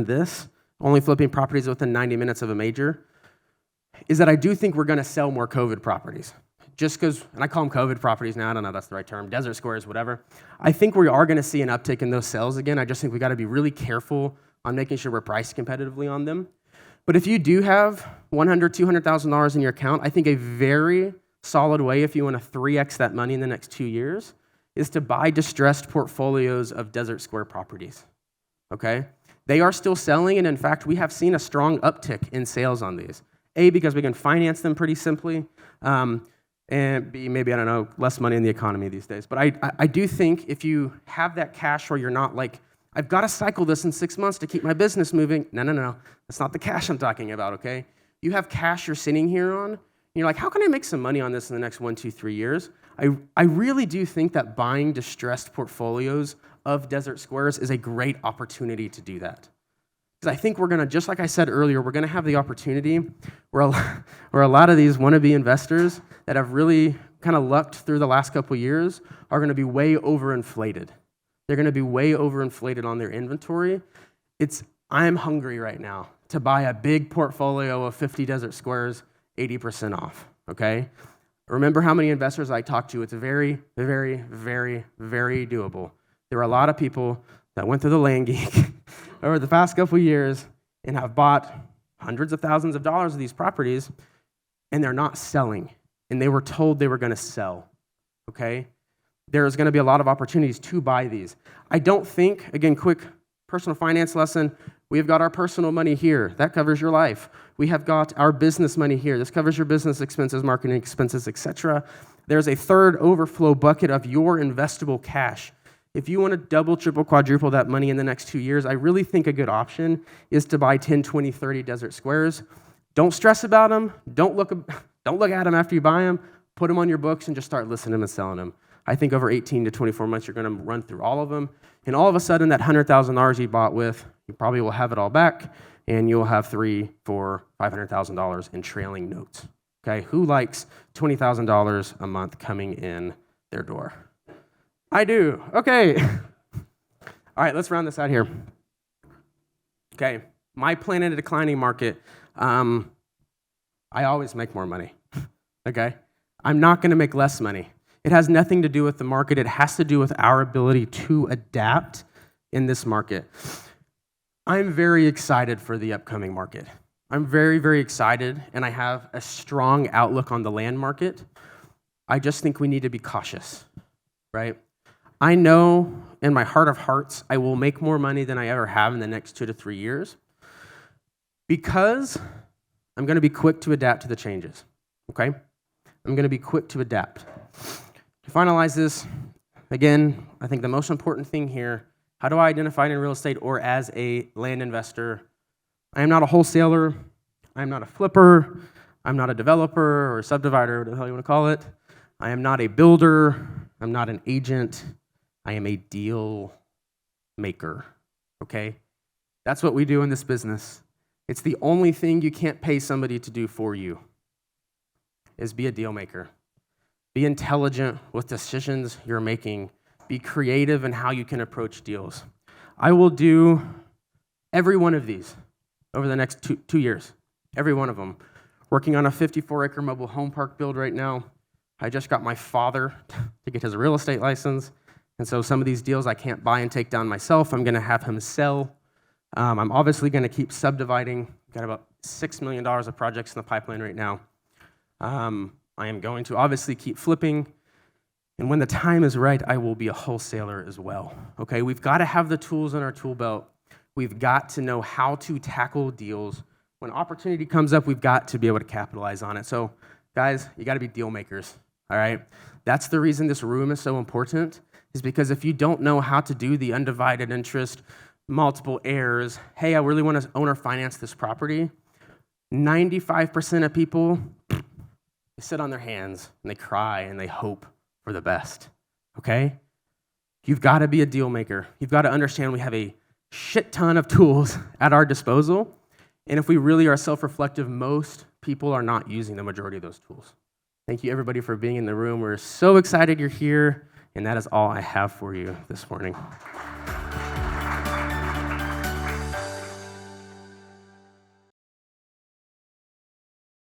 this, only flipping properties within 90 minutes of a major, is that I do think we're gonna sell more COVID properties. Just because, and I call them COVID properties now, I don't know if that's the right term, desert squares, whatever. I think we are gonna see an uptick in those sales again. I just think we gotta be really careful on making sure we're priced competitively on them. But if you do have $100,000, $200,000 in your account, I think a very solid way, if you want to 3x that money in the next 2 years, is to buy distressed portfolios of desert square properties, okay? They are still selling, and in fact, we have seen a strong uptick in sales on these. A, because we can finance them pretty simply, and B, maybe, I don't know, less money in the economy these days. But I do think if you have that cash where you're not like, I've got to cycle this in 6 months to keep my business moving. No. That's not the cash I'm talking about, okay? You have cash you're sitting here on, and you're like, how can I make some money on this in the next 1, 2, 3 years? I really do think that buying distressed portfolios of desert squares is a great opportunity to do that. Because I think we're gonna, just like I said earlier, we're gonna have the opportunity where a lot of these wannabe investors that have really kind of lucked through the last couple years are gonna be way overinflated. They're gonna be way overinflated on their inventory. I'm hungry right now to buy a big portfolio of 50 desert squares, 80% off, okay? Remember how many investors I talked to. It's very, very, very, very doable. There are a lot of people that went through the land geek over the past couple years and have bought hundreds of thousands of dollars of these properties, and they're not selling, and they were told they were gonna sell, okay? There's gonna be a lot of opportunities to buy these. I don't think, again, quick personal finance lesson, we've got our personal money here. That covers your life. We have got our business money here. This covers your business expenses, marketing expenses, etc. There's a third overflow bucket of your investable cash. If you want to double, triple, quadruple that money in the next 2 years, I really think a good option is to buy 10, 20, 30 desert squares. Don't stress about them. Don't look at them after you buy them. Put them on your books and just start listing them and selling them. I think over 18 to 24 months, you're going to run through all of them. And all of a sudden, that $100,000 you bought with, you probably will have it all back, and you'll have $300,000, $400,000, $500,000 in trailing notes. Okay, who likes $20,000 a month coming in their door? I do. Okay. All right, let's round this out here. Okay, my plan in a declining market, I always make more money. Okay, I'm not going to make less money. It has nothing to do with the market. It has to do with our ability to adapt in this market. I'm very excited for the upcoming market. I'm very, very excited, and I have a strong outlook on the land market. I just think we need to be cautious, right? I know in my heart of hearts, I will make more money than I ever have in the next 2 to 3 years because I'm going to be quick to adapt to the changes, okay? I'm going to be quick to adapt. To finalize this, again, I think the most important thing here, how do I identify in real estate or as a land investor? I am not a wholesaler. I am not a flipper. I'm not a developer or a subdivider, whatever the hell you want to call it. I am not a builder. I'm not an agent. I am a deal maker, okay? That's what we do in this business. It's the only thing you can't pay somebody to do for you, is be a deal maker. Be intelligent with decisions you're making. Be creative in how you can approach deals. I will do every one of these over the next two years, every one of them. Working on a 54-acre mobile home park build right now. I just got my father to get his real estate license, and so some of these deals I can't buy and take down myself. I'm going to have him sell. I'm obviously going to keep subdividing. Got about $6 million of projects in the pipeline right now. I am going to obviously keep flipping. And when the time is right, I will be a wholesaler as well. Okay, we've got to have the tools in our tool belt. We've got to know how to tackle deals. When opportunity comes up, we've got to be able to capitalize on it. So, guys, you got to be deal makers, all right? That's the reason this room is so important, is because if you don't know how to do the undivided interest, multiple heirs, hey, I really want to own or finance this property, 95% of people, they sit on their hands and they cry and they hope for the best, okay? You've got to be a deal maker. You've got to understand we have a shit ton of tools at our disposal, and if we really are self-reflective, most people are not using the majority of those tools. Thank you, everybody, for being in the room. We're so excited you're here, and that is all I have for you this morning.